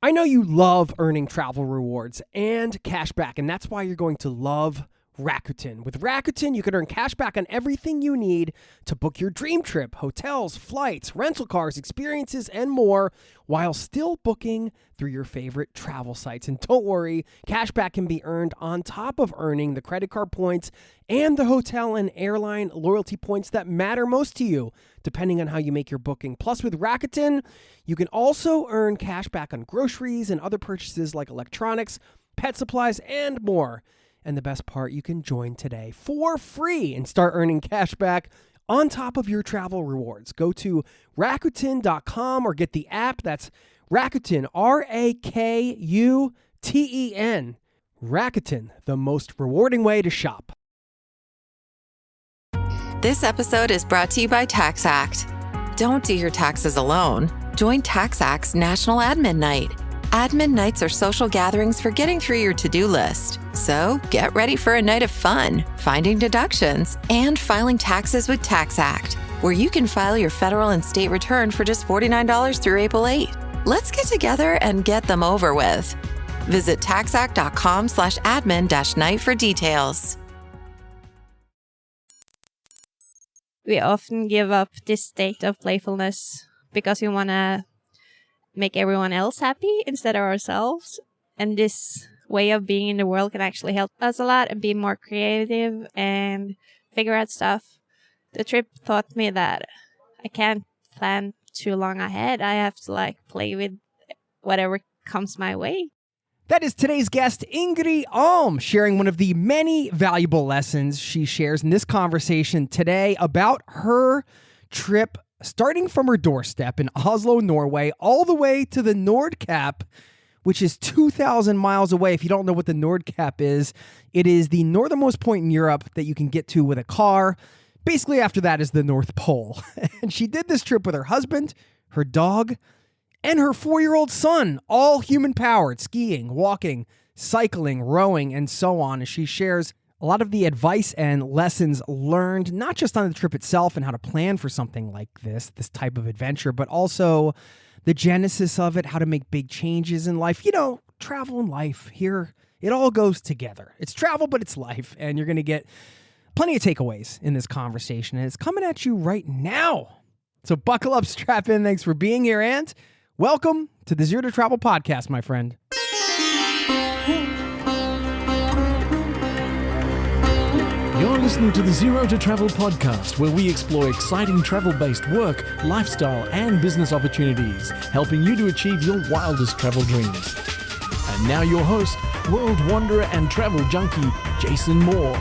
I know you love earning travel rewards and cash back, and that's why you're going to love Rakuten. With Rakuten, you can earn cash back on everything you need to book your dream trip, hotels, flights, rental cars, experiences, and more, while still booking through your favorite travel sites. And don't worry, cash back can be earned on top of earning the credit card points and the hotel and airline loyalty points that matter most to you, depending on how you make your booking. Plus, with Rakuten, you can also earn cash back on groceries and other purchases like electronics, pet supplies, and more. And the best part, you can join today for free and start earning cash back on top of your travel rewards. Go to Rakuten.com or get the app. That's Rakuten, Rakuten. Rakuten, the most rewarding way to shop. This episode is brought to you by TaxAct. Don't do your taxes alone. Join TaxAct's National Admin Night. Admin nights are social gatherings for getting through your to-do list. So get ready for a night of fun, finding deductions, and filing taxes with TaxAct, where you can file your federal and state return for just $49 through April 8. Let's get together and get them over with. Visit taxact.com/admin-night for details. We often give up this state of playfulness because we want to make everyone else happy instead of ourselves. And this way of being in the world can actually help us a lot and be more creative and figure out stuff. The trip taught me that I can't plan too long ahead. I have to play with whatever comes my way. That is today's guest, Ingrid Alm, sharing one of the many valuable lessons she shares in this conversation today about her trip starting from her doorstep in Oslo, Norway, all the way to the Nordkapp, which is 2,000 miles away. If you don't know what the Nordkapp is, it is the northernmost point in Europe that you can get to with a car. Basically, after that is the North Pole. And she did this trip with her husband, her dog, and her 4-year-old son, all human-powered, skiing, walking, cycling, rowing, and so on. And she shares a lot of the advice and lessons learned, not just on the trip itself and how to plan for something like this type of adventure, but also the genesis of it, how to make big changes in life. You know, travel and life here, it all goes together. It's travel, but it's life. And you're going to get plenty of takeaways in this conversation. And it's coming at you right now. So buckle up, strap in. Thanks for being here. And welcome to the Zero to Travel podcast, my friend. You're listening to the Zero to Travel podcast, where we explore exciting travel-based work, lifestyle, and business opportunities, helping you to achieve your wildest travel dreams. And now your host, world wanderer and travel junkie, Jason Moore.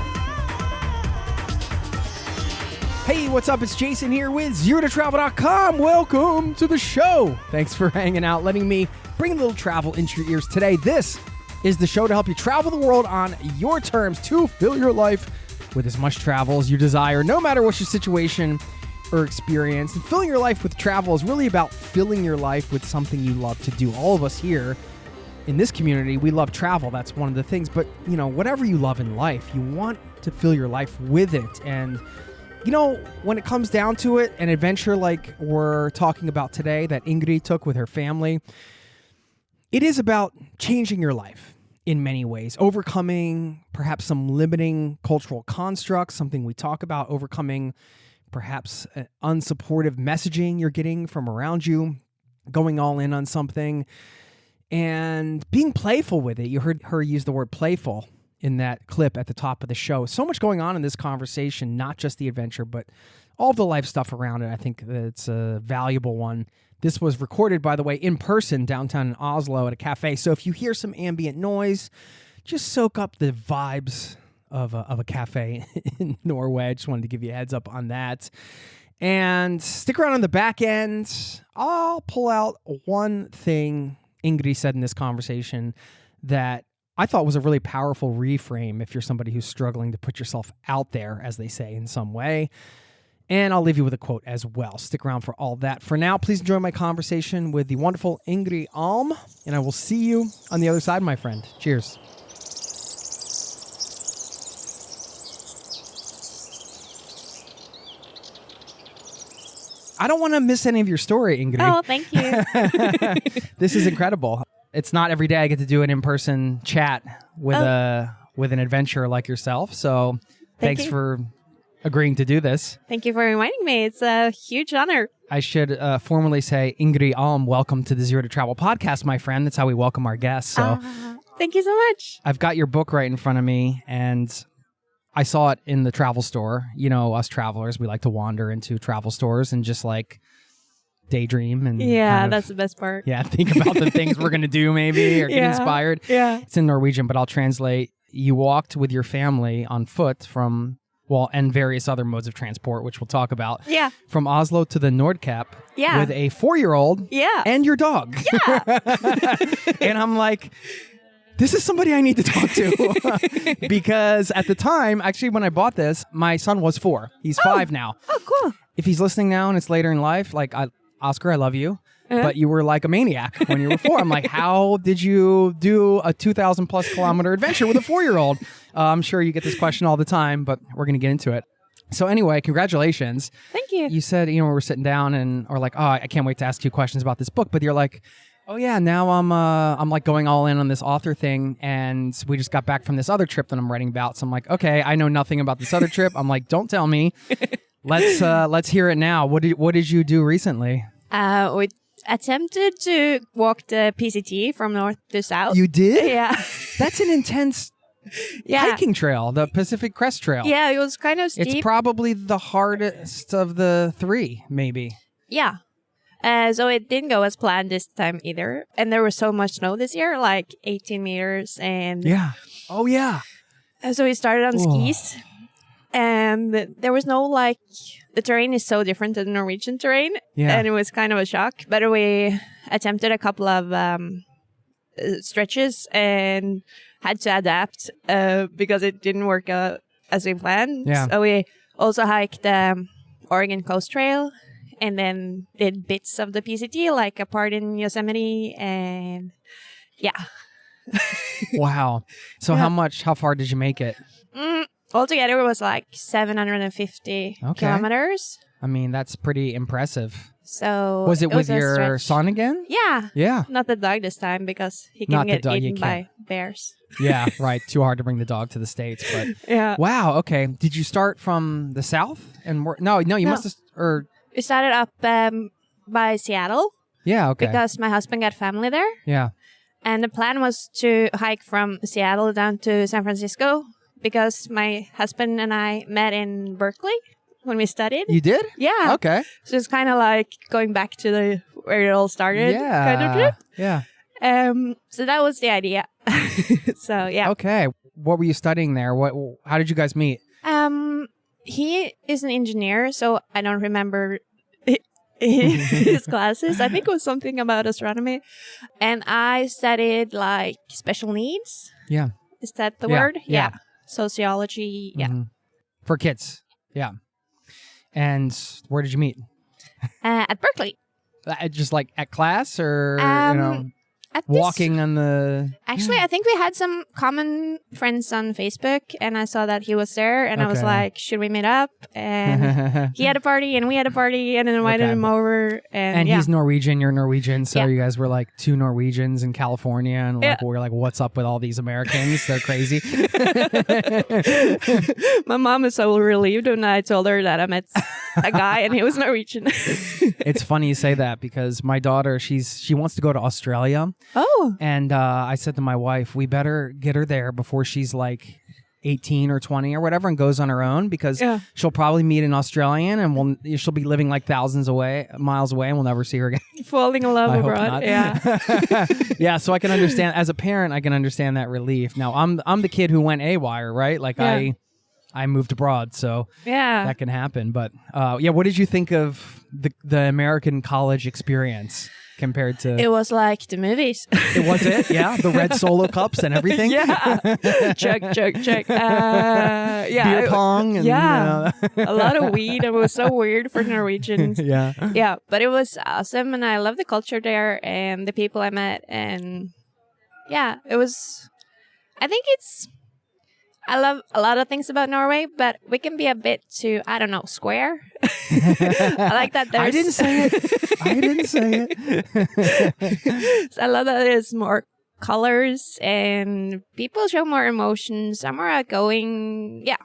Hey, what's up? It's Jason here with ZeroToTravel.com. Welcome to the show. Thanks for hanging out, letting me bring a little travel into your ears today. This is the show to help you travel the world on your terms to fill your life with as much travel as you desire, no matter what your situation or experience. And filling your life with travel is really about filling your life with something you love to do. All of us here in this community, we love travel. That's one of the things. But, you know, whatever you love in life, you want to fill your life with it. And, you know, when it comes down to it, an adventure like we're talking about today that Ingrid took with her family, it is about changing your life in many ways, overcoming perhaps some limiting cultural constructs, something we talk about, overcoming perhaps unsupportive messaging you're getting from around you, going all in on something, and being playful with it. You heard her use the word playful in that clip at the top of the show. So much going on in this conversation, not just the adventure, but all the life stuff around it. I think that it's a valuable one. This was recorded, by the way, in person downtown in Oslo at a cafe. So if you hear some ambient noise, just soak up the vibes of a cafe in Norway. I just wanted to give you a heads up on that. And stick around on the back end. I'll pull out one thing Ingrid said in this conversation that I thought was a really powerful reframe if you're somebody who's struggling to put yourself out there, as they say, in some way. And I'll leave you with a quote as well. Stick around for all that. For now, please enjoy my conversation with the wonderful Ingrid Alm, and I will see you on the other side, my friend. Cheers. I don't want to miss any of your story, Ingrid. Oh, thank you. This is incredible. it's not every day I get to do an in-person chat with with an adventurer like yourself. So thanks for agreeing to do this. Thank you for reminding me. It's a huge honor. I should formally say, Ingrid Alm, welcome to the Zero to Travel podcast, my friend. That's how we welcome our guests. So thank you so much. I've got your book right in front of me, and I saw it in the travel store. You know, us travelers, we like to wander into travel stores and just like daydream. And that's the best part. Yeah, think about the things we're going to do maybe or get inspired. Yeah. It's in Norwegian, but I'll translate. You walked with your family on foot from... and various other modes of transport, which we'll talk about. Yeah. From Oslo to the Nordkapp with a 4-year-old and your dog. Yeah. And I'm like, this is somebody I need to talk to. Because at the time, actually, when I bought this, my son was 4. He's 5 now. Oh, cool. If he's listening now and it's later in life, like, Oscar, I love you. But you were like a maniac when you were 4. I'm like, how did you do a 2,000 plus kilometer adventure with a 4-year-old? I'm sure you get this question all the time, but we're going to get into it. So anyway, congratulations. Thank you. You said, we were sitting down or like, oh, I can't wait to ask you questions about this book. But you're like, oh yeah, now I'm like going all in on this author thing. And we just got back from this other trip that I'm writing about. So I'm like, okay, I know nothing about this other trip. I'm like, don't tell me. Let's hear it now. What did you do recently? We attempted to walk the PCT from north to south. You did? Yeah. That's an intense hiking trail, the Pacific Crest Trail. Yeah, it was kind of steep. It's probably the hardest of the 3, maybe. Yeah. So it didn't go as planned this time either. And there was so much snow this year, like 18 meters. And yeah. Oh, yeah. So we started on skis. And there was no the terrain is so different than the Norwegian terrain. Yeah. And it was kind of a shock. But we attempted a couple of stretches and had to adapt because it didn't work out as we planned. Yeah. So we also hiked the Oregon Coast Trail and then did bits of the PCT, like a part in Yosemite. And yeah. Wow. So how far did you make it? Altogether, it was like 750 kilometers. I mean, that's pretty impressive. So was it with your son again? Yeah. Yeah. Not the dog this time because he can get eaten by bears. Yeah, right. Too hard to bring the dog to the States, but yeah. Wow. Okay. Did you start from the south and no, you must have. We started up by Seattle. Yeah. Okay. Because my husband got family there. Yeah. And the plan was to hike from Seattle down to San Francisco. Because my husband and I met in Berkeley when we studied. You did? Yeah. Okay. So it's kind of like going back to where it all started kind of trip. Yeah. So that was the idea. So, yeah. Okay. What were you studying there? How did you guys meet? He is an engineer, so I don't remember his classes. I think it was something about astronomy. And I studied special needs. Yeah. Is that the word? Yeah. Sociology, For kids, yeah. And where did you meet? At Berkeley. Just like at class or, at walking on the... Actually, I think we had some common friends on Facebook, and I saw that he was there, and I was like, should we meet up? And he had a party, and we had a party, and invited him over. And he's Norwegian, you're Norwegian, so you guys were like 2 Norwegians in California, and we're like, what's up with all these Americans? They're crazy. My mom is so relieved when I told her that I met a guy, and he was Norwegian. It's funny you say that, because my daughter, she wants to go to Australia. Oh. And I said to my wife, we better get her there before she's like 18 or 20 or whatever and goes on her own, because she'll probably meet an Australian and she'll be living like thousands miles away, and we'll never see her again. Falling in love abroad. Yeah. Yeah. So I can understand, as a parent, I can understand that relief. Now I'm the kid who went AWire, right? Like I moved abroad, so that can happen. But what did you think of the American college experience compared to... It was like the movies. It was it? Yeah? The red Solo cups and everything? Yeah. Chug. Beer pong. And, a lot of weed. It was so weird for Norwegians. Yeah. Yeah, but it was awesome, and I love the culture there and the people I met, and it was... I think it's... I love a lot of things about Norway, but we can be a bit too, I don't know, square. I like that. I didn't say it. So I love that there's more colors and people show more emotions. Some are outgoing. Yeah.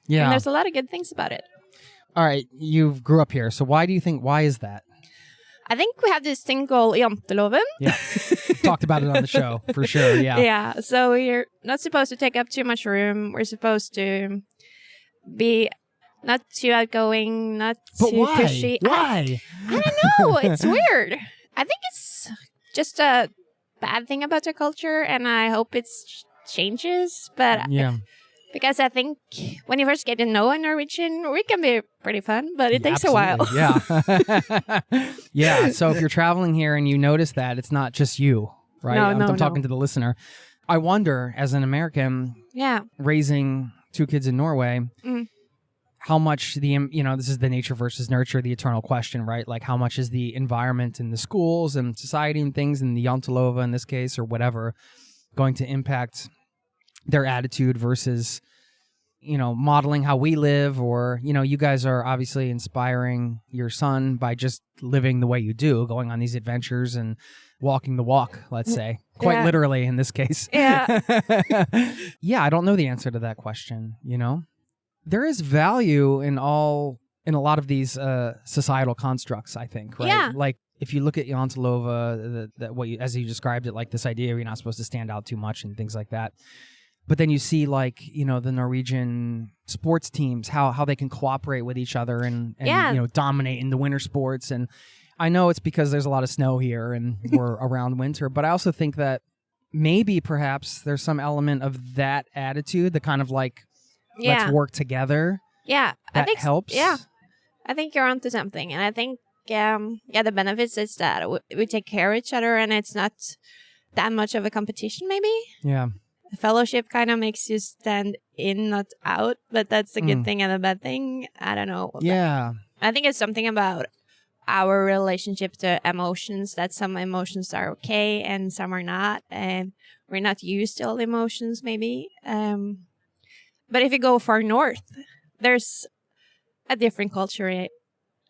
And there's a lot of good things about it. All right. You grew up here. So why is that? I think we have this thing called janteloven. Yeah. Talked about it on the show for sure. Yeah. Yeah. So we're not supposed to take up too much room. We're supposed to be not too outgoing, not too pushy. Why? I don't know. It's weird. I think it's just a bad thing about our culture, and I hope it changes. But yeah. Because I think when you first get to know a Norwegian, we can be pretty fun, but it takes a while. Yeah. Yeah. So if you're traveling here and you notice that, it's not just you, right? No, I'm talking to the listener. I wonder, as an American, raising 2 kids in Norway, how much this is the nature versus nurture, the eternal question, right? Like how much is the environment in the schools and society and things, and the Jantelova in this case or whatever, going to impact their attitude versus, modeling how we live, or, you guys are obviously inspiring your son by just living the way you do, going on these adventures and walking the walk, let's say, quite literally in this case. Yeah. Yeah, I don't know the answer to that question, There is value in a lot of these societal constructs, I think, right? Yeah. Like if you look at Jantelova, as you described it, like this idea you're not supposed to stand out too much and things like that. But then you see the Norwegian sports teams, how they can cooperate with each other and dominate in the winter sports. And I know it's because there's a lot of snow here and we're around winter, but I also think that maybe perhaps there's some element of that attitude, the kind of like, let's work together. Yeah. That I think helps. Yeah. I think you're onto something. And I think, the benefits is that we take care of each other and it's not that much of a competition, maybe. Yeah. The fellowship kind of makes you stand in, not out, but that's a good thing and a bad thing. I don't know. Yeah. I think it's something about our relationship to emotions, that some emotions are okay and some are not, and we're not used to all emotions, maybe. But if you go far north, there's a different culture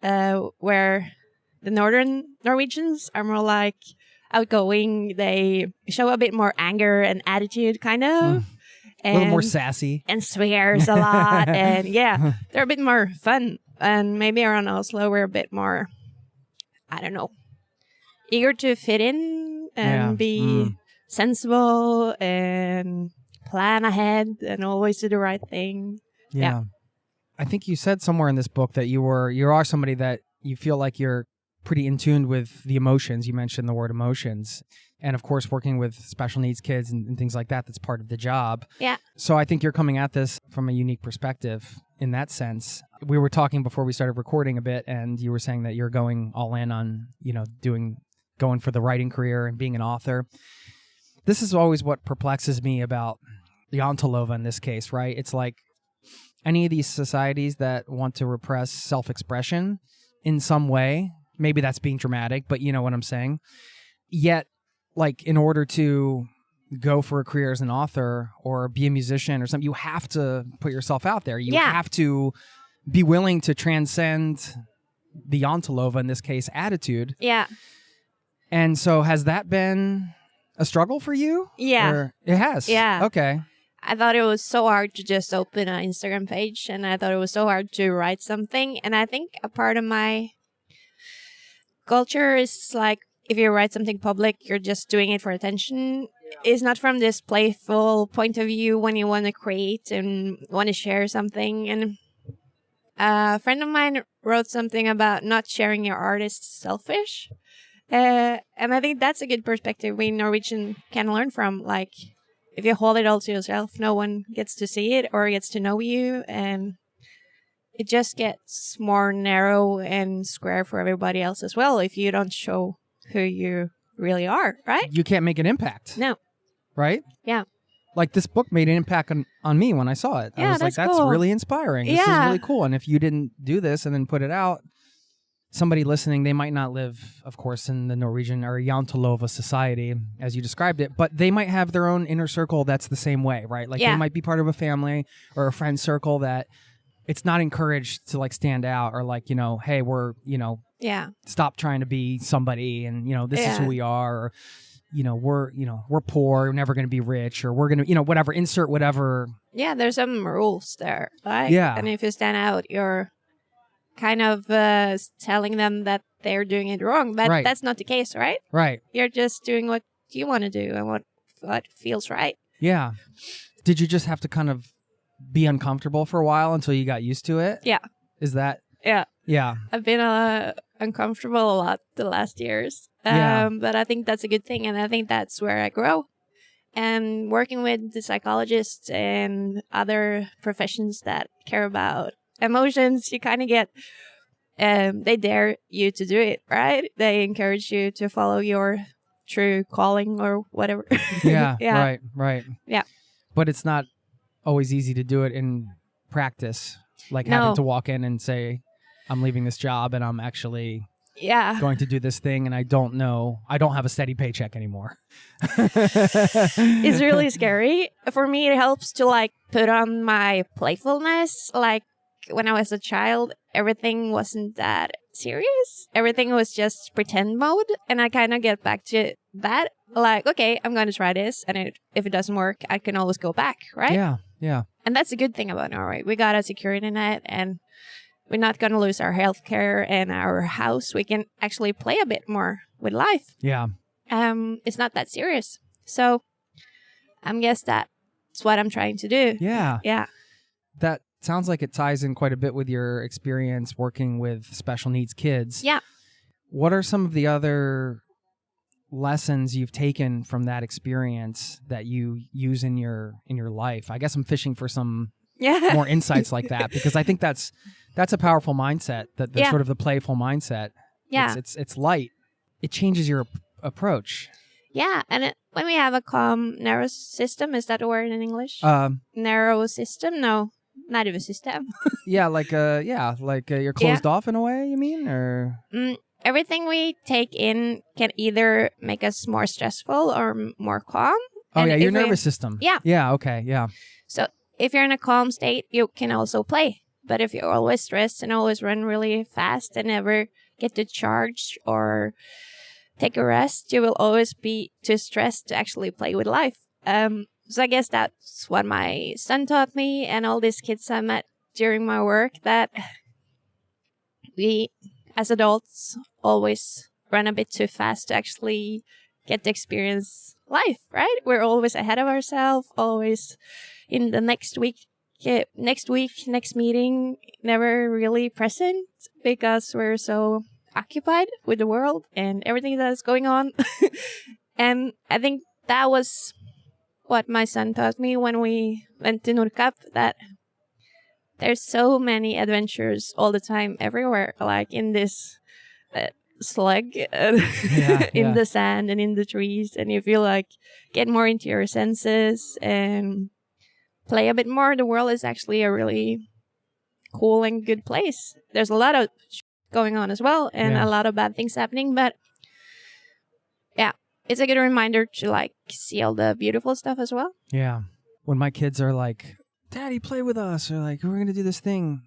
where the northern Norwegians are more like outgoing. They show a bit more anger and attitude, kind of. A little more sassy. And swears a lot. And they're a bit more fun. And maybe around Oslo, we're a bit more, I don't know, eager to fit in and be sensible and plan ahead and always do the right thing. Yeah. I think you said somewhere in this book that you are somebody that you feel like you're pretty in tune with the emotions. You mentioned the word emotions. And of course, working with special needs kids and things like that, that's part of the job. Yeah. So I think you're coming at this from a unique perspective in that sense. We were talking before we started recording a bit, and you were saying that you're going all in on, going for the writing career and being an author. This is always what perplexes me about the Jantelova in this case, right? It's like any of these societies that want to repress self-expression in some way. Maybe that's being dramatic, but you know what I'm saying. Yet, like, in order to go for a career as an author or be a musician or something, you have to put yourself out there. You have to be willing to transcend the Jantelova, in this case, attitude. Yeah. And so has that been a struggle for you? Yeah. Or it has? Yeah. Okay. I thought it was so hard to just open an Instagram page, and I thought it was so hard to write something. And I think a part of my culture is like, if you write something public, you're just doing it for attention. It's not from this playful point of view when you want to create and want to share something. And a friend of mine wrote something about not sharing your art is selfish. And I think that's a good perspective we Norwegian can learn from. Like, if you hold it all to yourself, no one gets to see it or gets to know you. And it just gets more narrow and square for everybody else as well if you don't show who you really are, right? You can't make an impact. No. Right? Yeah. Like, this book made an impact on me when I saw it. I was like, that's cool. Really inspiring. This is really cool. And if you didn't do this and then put it out, somebody listening, they might not live, of course, in the Norwegian or Jantelova society, as you described it, but they might have their own inner circle that's the same way, right? Like they might be part of a family or a friend circle that it's not encouraged to like stand out or like, hey, we're, stop trying to be somebody and, this is who we are, or, we're poor, we're never going to be rich, or we're going to, whatever, insert whatever. Yeah, there's some rules there, right? Yeah. And if you stand out, you're kind of telling them that they're doing it wrong, but that's not the case, right? Right. You're just doing what you want to do and what feels right. Yeah. Did you just have to kind of be uncomfortable for a while until you got used to it? Yeah. Is that? Yeah. Yeah. I've been uncomfortable a lot the last years, but I think that's a good thing, and I think that's where I grow. And working with the psychologists and other professions that care about emotions, you kind of get, they dare you to do it, right? They encourage you to follow your true calling or whatever. Yeah. Yeah. Right. Yeah. But it's not always easy to do it in practice, like having to walk in and say, I'm leaving this job and I'm actually going to do this thing, and I don't have a steady paycheck anymore. It's really scary. For me, it helps to like put on my playfulness. Like when I was a child, everything wasn't that serious. Everything was just pretend mode. And I kind of get back to that. Like, okay, I'm going to try this. And if it doesn't work, I can always go back, right? Yeah, yeah. And that's a good thing about Norway. We got a security net, and we're not going to lose our healthcare and our house. We can actually play a bit more with life. Yeah. It's not that serious. So I guess that's what I'm trying to do. Yeah. Yeah. That sounds like it ties in quite a bit with your experience working with special needs kids. Yeah. What are some of the other lessons you've taken from that experience that you use in your life? I guess I'm fishing for some more insights like that, because I think that's a powerful mindset, that the sort of the playful mindset. Yeah. It's light. It changes your approach. Yeah. And when we have a calm nervous system, is that a word in English? Narrow system? No, nervous system. Yeah, you're closed off in a way, you mean? Or everything we take in can either make us more stressful or more calm. Oh, and your nervous system. Yeah. Yeah, okay, yeah. So if you're in a calm state, you can also play. But if you're always stressed and always run really fast and never get to charge or take a rest, you will always be too stressed to actually play with life. So I guess that's what my son taught me, and all these kids I met during my work, that we as adults always run a bit too fast to actually get to experience life, right? We're always ahead of ourselves, always in the next meeting, never really present, because we're so occupied with the world and everything that is going on. And I think that was what my son taught me when we went to Nordkapp, that there's so many adventures all the time, everywhere, like in this slug, in the sand and in the trees. And if you like get more into your senses and play a bit more, the world is actually a really cool and good place. There's a lot of going on as well, and a lot of bad things happening, but it's a good reminder to like see all the beautiful stuff as well. Yeah. When my kids are like, Daddy, play with us, or like, we're going to do this thing,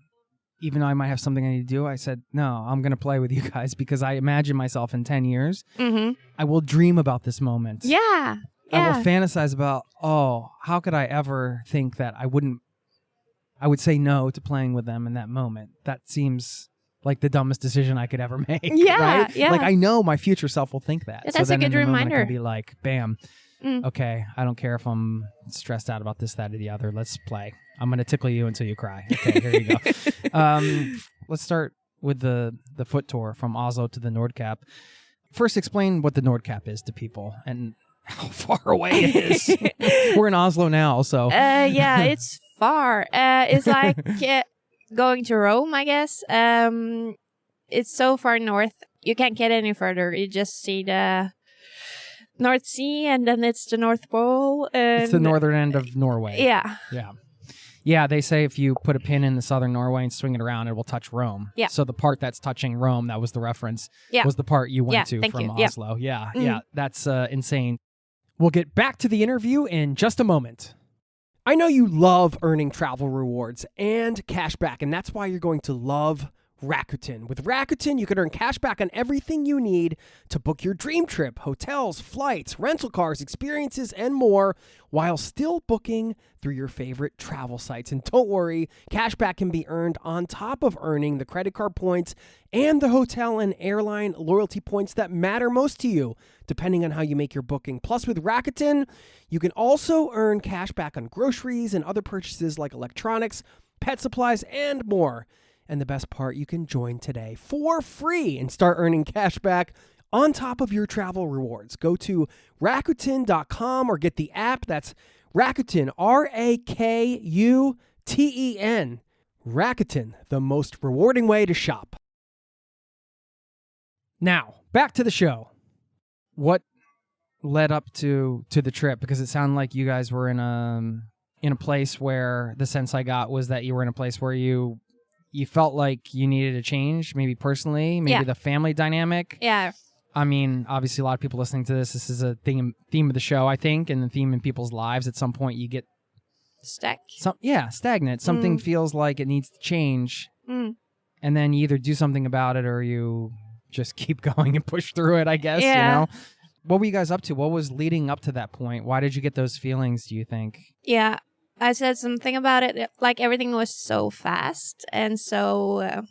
even though I might have something I need to do, I said, no, I'm going to play with you guys, because I imagine myself in 10 years. Mm-hmm. I will dream about this moment. Yeah. I will fantasize about, how could I ever think that I would say no to playing with them in that moment? That seems like the dumbest decision I could ever make. Yeah, right? yeah. Like, I know my future self will think that. That's so then a good in the reminder. Moment I can be like, bam, okay, I don't care if I'm stressed out about this, that, or the other. Let's play. I'm going to tickle you until you cry. Okay, here you go. Let's start with the foot tour from Oslo to the Nordkapp. First, explain what the Nordkapp is to people and how far away it is. We're in Oslo now, so. Yeah, it's far. It's like going to Rome, I guess. It's so far north. You can't get any further. You just see the North Sea, and then it's the North Pole. And it's the northern end of Norway. Yeah. Yeah. Yeah, they say if you put a pin in the southern Norway and swing it around, it will touch Rome. Yeah. So the part that's touching Rome, that was the reference, Yeah. was the part you went to thank from you. Yeah. Oslo. Yeah, Mm. yeah, that's insane. We'll get back to the interview in just a moment. I know you love earning travel rewards and cash back, and that's why you're going to love Rakuten. With Rakuten, you can earn cash back on everything you need to book your dream trip, hotels, flights, rental cars, experiences, and more, while still booking through your favorite travel sites. And don't worry, cash back can be earned on top of earning the credit card points and the hotel and airline loyalty points that matter most to you, depending on how you make your booking. Plus, with Rakuten, you can also earn cash back on groceries and other purchases like electronics, pet supplies, and more. And the best part, you can join today for free and start earning cash back on top of your travel rewards. Go to Rakuten.com or get the app. That's Rakuten, Rakuten. Rakuten, the most rewarding way to shop. Now, back to the show. What led up to the trip? Because it sounded like you guys were in a place where the sense I got was that you were in a place where you felt like you needed a change, maybe personally, maybe the family dynamic. Yeah. I mean, obviously, a lot of people listening to this is a theme of the show, I think, and the theme in people's lives. At some point, you get stagnant. Something feels like it needs to change, and then you either do something about it or you just keep going and push through it, I guess. Yeah. You know? What were you guys up to? What was leading up to that point? Why did you get those feelings, do you think? Yeah. I said something about it, like everything was so fast, and so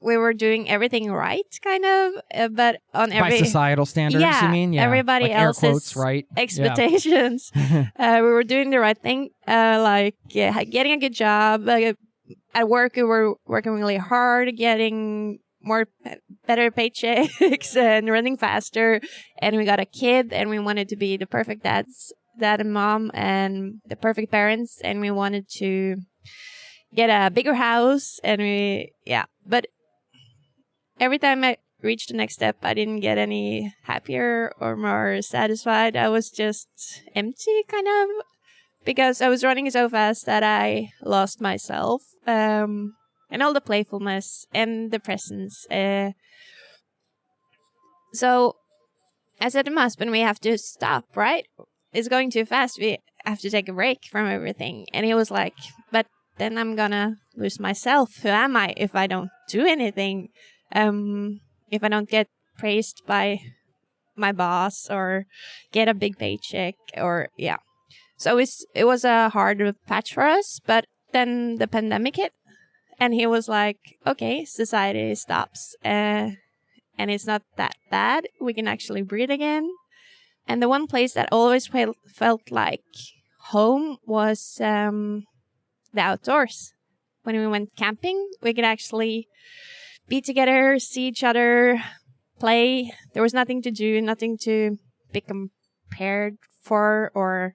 we were doing everything right, kind of, but on by societal standards, you mean? Yeah, everybody like else's air quotes, right? expectations. We were doing the right thing, getting a good job. At work, we were working really hard, getting better paychecks and running faster, and we got a kid, and we wanted to be the perfect dad and mom and the perfect parents, and we wanted to get a bigger house, and but every time I reached the next step, I didn't get any happier or more satisfied. I was just empty, kind of, because I was running so fast that I lost myself, and all the playfulness and the presence. So I said to my husband, we have to stop, right? It's going too fast. We have to take a break from everything. And he was like, but then I'm gonna lose myself. Who am I if I don't do anything? If I don't get praised by my boss or get a big paycheck So it was a hard patch for us, but then the pandemic hit and he was like, okay, society stops. And it's not that bad. We can actually breathe again. And the one place that always felt like home was the outdoors. When we went camping, we could actually be together, see each other, play. There was nothing to do, nothing to be compared for, or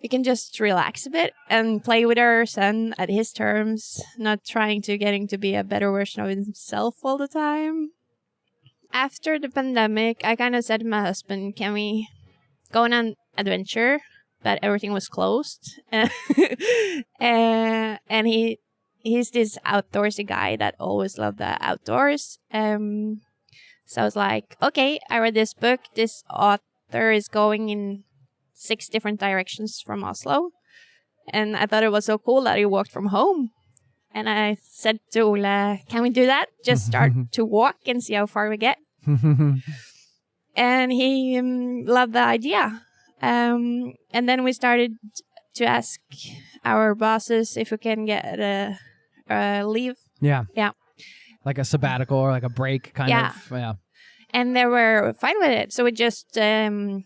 we can just relax a bit and play with our son at his terms, not trying to getting to be a better version of himself all the time. After the pandemic, I kind of said to my husband, can we go on an adventure? But everything was closed. And he's this outdoorsy guy that always loved the outdoors. So I was like, okay, I read this book. This author is going in 6 different directions from Oslo. And I thought it was so cool that he walked from home. And I said to Ole, can we do that? Just start to walk and see how far we get. And he loved the idea. And then we started to ask our bosses if we can get a leave. Yeah. Yeah. Like a sabbatical or like a break kind of. Yeah. And they were fine with it. So we just made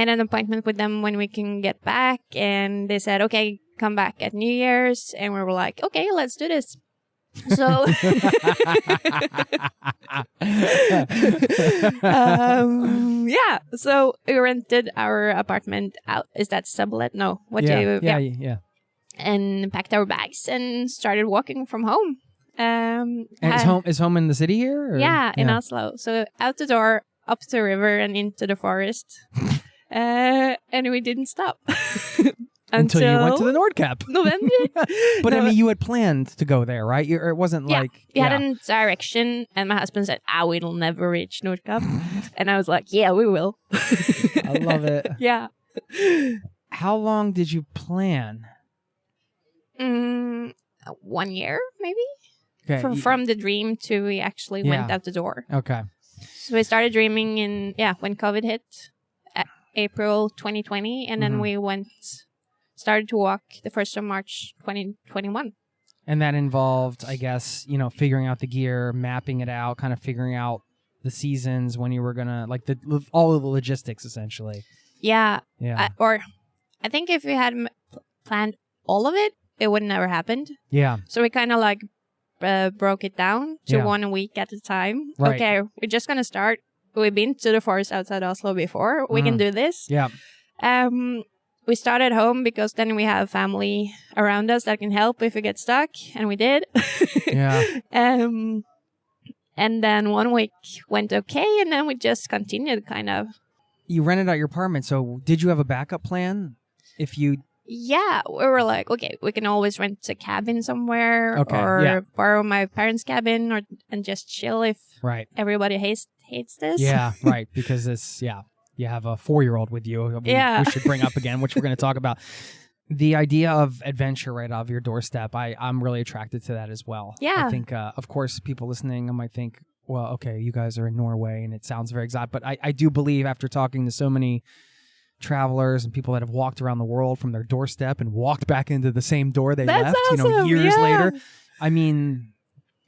an appointment with them when we can get back. And they said, okay, come back at New Year's. And we were like, okay, let's do this. So, so we rented our apartment out. Is that sublet? No. Yeah. And packed our bags and started walking from home. And is home in the city here? Or? Yeah, in Oslo. So out the door, up the river, and into the forest. And we didn't stop. Until you went to the Nordkapp. November. But I mean, you had planned to go there, right? It wasn't like... We had a direction, and my husband said, we'll never reach Nordkapp. And I was like, yeah, we will. I love it. Yeah. How long did you plan? 1 year, maybe? Okay. From the dream to we actually went out the door. Okay. So we started dreaming when COVID hit, April 2020, and then we started to walk the 1st of March 2021. And that involved, I guess, figuring out the gear, mapping it out, kind of figuring out the seasons when you were going to, like, all of the logistics, essentially. Yeah. Yeah. I think if we had planned all of it, it would never happened. Yeah. So we kind of like broke it down to 1 week at a time. Right. Okay, we're just going to start. We've been to the forest outside Oslo before. We can do this. Yeah. We started home because then we have family around us that can help if we get stuck. And we did. Yeah. And then 1 week went okay. And then we just continued kind of. You rented out your apartment. So did you have a backup plan? Yeah, we were like, okay, we can always rent a cabin somewhere or borrow my parents' cabin and just chill if everybody hates this. Yeah, right. Because you have a 4-year-old with you. We should bring up again, which we're going to talk about. The idea of adventure right off your doorstep, I'm really attracted to that as well. Yeah. I think, of course, people listening might think, well, okay, you guys are in Norway and it sounds very exotic. But I do believe after talking to so many travelers and people that have walked around the world from their doorstep and walked back into the same door they left, awesome. Years later. I mean,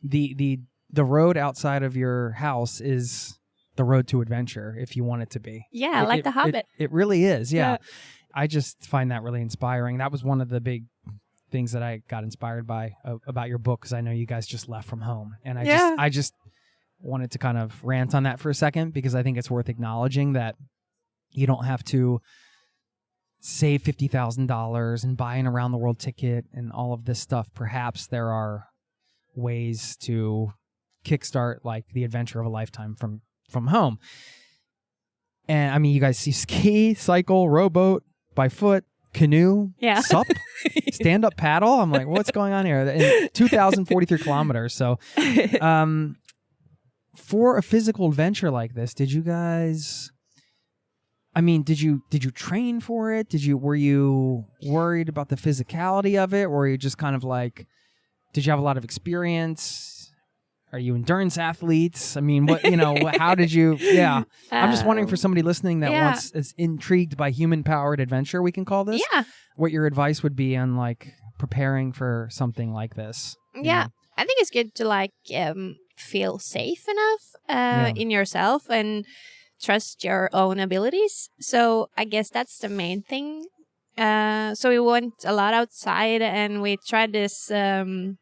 the road outside of your house is the road to adventure if you want it to be. Yeah, like The Hobbit. It really is. Yeah. I just find that really inspiring. That was one of the big things that I got inspired by about your book, because I know you guys just left from home, and I just wanted to kind of rant on that for a second, because I think it's worth acknowledging that you don't have to save $50,000 and buy an around the world ticket and all of this stuff. Perhaps there are ways to kickstart like the adventure of a lifetime from home. And I mean, you guys see ski, cycle, rowboat, by foot, canoe, sup, stand-up paddle. I'm like, what's going on here? And 2,043 kilometers. So for a physical adventure like this, did you guys... I mean, did you train for it? Were you worried about the physicality of it? Or were you just kind of like, did you have a lot of experience? Are you endurance athletes? I mean, how did you, I'm just wondering for somebody listening that is intrigued by human-powered adventure, we can call this, what your advice would be on like preparing for something like this. Yeah, I think it's good to like feel safe enough in yourself and trust your own abilities. So I guess that's the main thing. So we went a lot outside and we tried this trip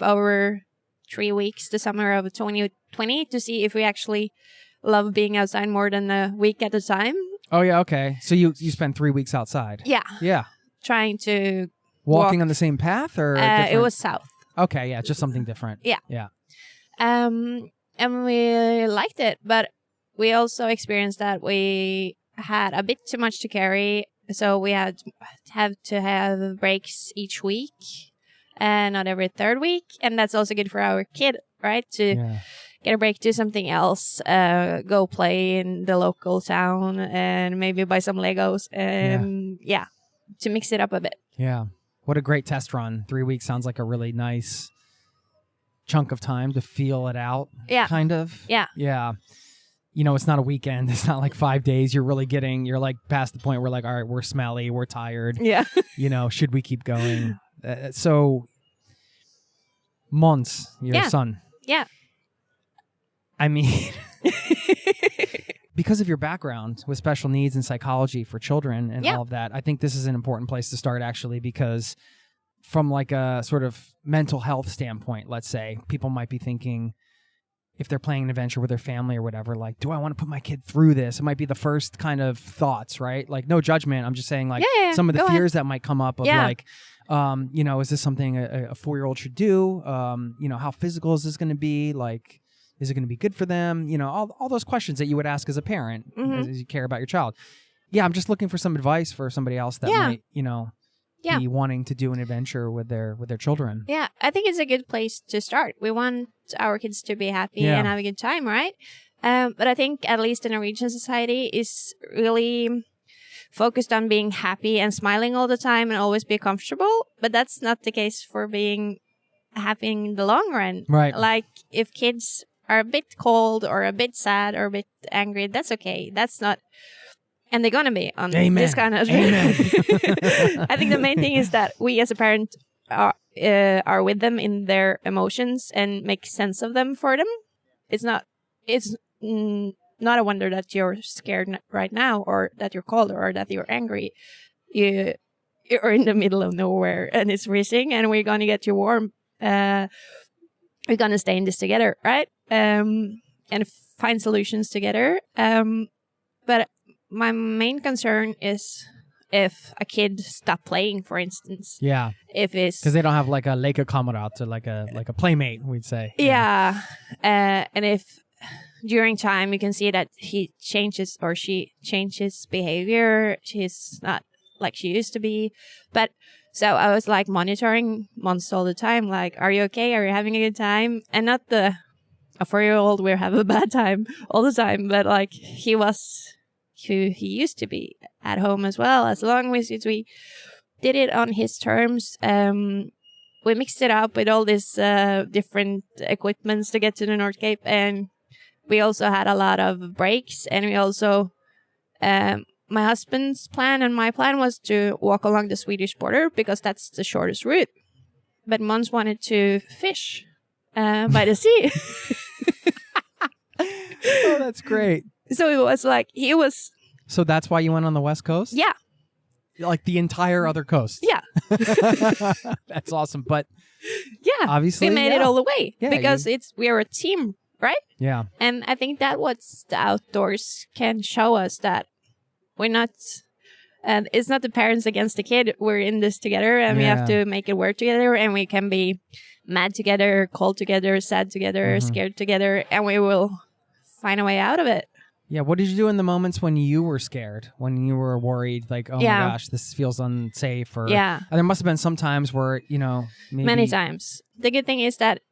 over 3 weeks, the summer of 2020, to see if we actually love being outside more than a week at a time. Oh, yeah. Okay. So you spent 3 weeks outside. Yeah. Yeah. Trying to walking on the same path or it was south. Okay. Yeah. Just something different. Yeah. Yeah. And we liked it, but we also experienced that we had a bit too much to carry. So we have to have breaks each week and not every third week. And that's also good for our kid, right? To get a break, do something else, go play in the local town and maybe buy some Legos and to mix it up a bit. Yeah. What a great test run. 3 weeks sounds like a really nice chunk of time to feel it out. Yeah. Kind of. Yeah. Yeah. It's not a weekend. It's not like 5 days. You're like past the point where like, all right, we're smelly, we're tired. Yeah. Should we keep going? So Mons, your son. Yeah. I mean, because of your background with special needs and psychology for children and all of that, I think this is an important place to start actually, because from like a sort of mental health standpoint, let's say, people might be thinking, if they're playing an adventure with their family or whatever, like, do I want to put my kid through this? It might be the first kind of thoughts, right? Like, no judgment. I'm just saying, like, some of the fears that might come up of like, is this something a 4-year-old should do? How physical is this going to be? Like, is it going to be good for them? All those questions that you would ask as a parent as you care about your child. I'm just looking for some advice for somebody else that might, be wanting to do an adventure with their children. Yeah, I think it's a good place to start. We want our kids to be happy and have a good time, right? But I think at least the Norwegian society is really focused on being happy and smiling all the time and always be comfortable. But that's not the case for being happy in the long run. Right. Like if kids are a bit cold or a bit sad or a bit angry, that's okay. That's not... And they're going to be on this kind of... Amen. I think the main thing is that we as a parent are with them in their emotions and make sense of them for them. It's not a wonder that you're scared right now or that you're cold or that you're angry. You're in the middle of nowhere and it's freezing and we're going to get you warm. We're going to stay in this together, right? And find solutions together. But my main concern is if a kid stop playing, for instance. Yeah. If it's... Because they don't have like a lekekamerat or like a playmate, we'd say. Yeah. And if during time you can see that he changes or she changes behavior, she's not like she used to be. But so I was like monitoring Mons all the time. Like, are you okay? Are you having a good time? And not a 4-year-old will have a bad time all the time. But like he was... who he used to be at home as well. As long as we did it on his terms, we mixed it up with all this different equipments to get to the Nordkapp, and we also had a lot of breaks. And we also, my husband's plan and my plan was to walk along the Swedish border because that's the shortest route. But Mons wanted to fish by the sea. Oh, that's great. So it was like, So that's why you went on the West Coast? Yeah. Like the entire other coast? Yeah. That's awesome. But yeah, obviously we made it all the way because we are a team, right? Yeah. And I think that what the outdoors can show us that we're not, and it's not the parents against the kid. We're in this together and we have to make it work together, and we can be mad together, cold together, sad together, scared together, and we will find a way out of it. Yeah. What did you do in the moments when you were scared, when you were worried, like, oh my gosh, this feels unsafe? Or and there must have been some times where, maybe... Many times. The good thing is that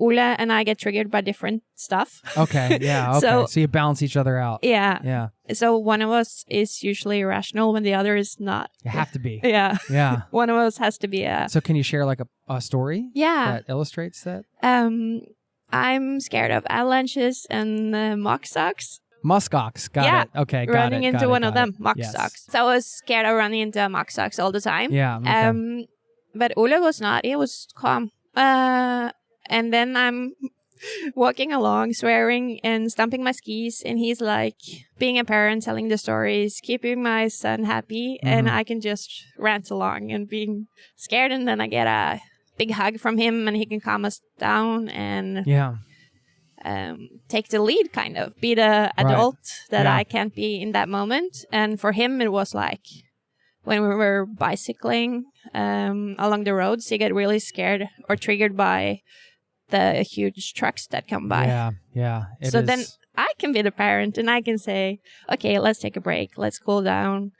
Ole and I get triggered by different stuff. Okay. Yeah. Okay. So you balance each other out. Yeah. Yeah. So one of us is usually irrational when the other is not. You have to be. Yeah. Yeah. One of us has to be a... So can you share like a story? Yeah. That illustrates that? I'm scared of avalanches and mock socks. Muskox. Got it. Okay. Got running it. into one of them. Mock Yes. socks. So I was scared of running into mock socks all the time. Yeah. Okay. But Ole was not. He was calm. And then I'm walking along, swearing and stomping my skis. And he's like being a parent, telling the stories, keeping my son happy. And I can just rant along and being scared. And then I get a big hug from him and he can calm us down and take the lead, kind of be the adult that I can't be in that moment. And for him, it was like when we were bicycling along the roads, he get really scared or triggered by the huge trucks that come by. Yeah. Then I can be the parent and I can say, okay, let's take a break. Let's cool down.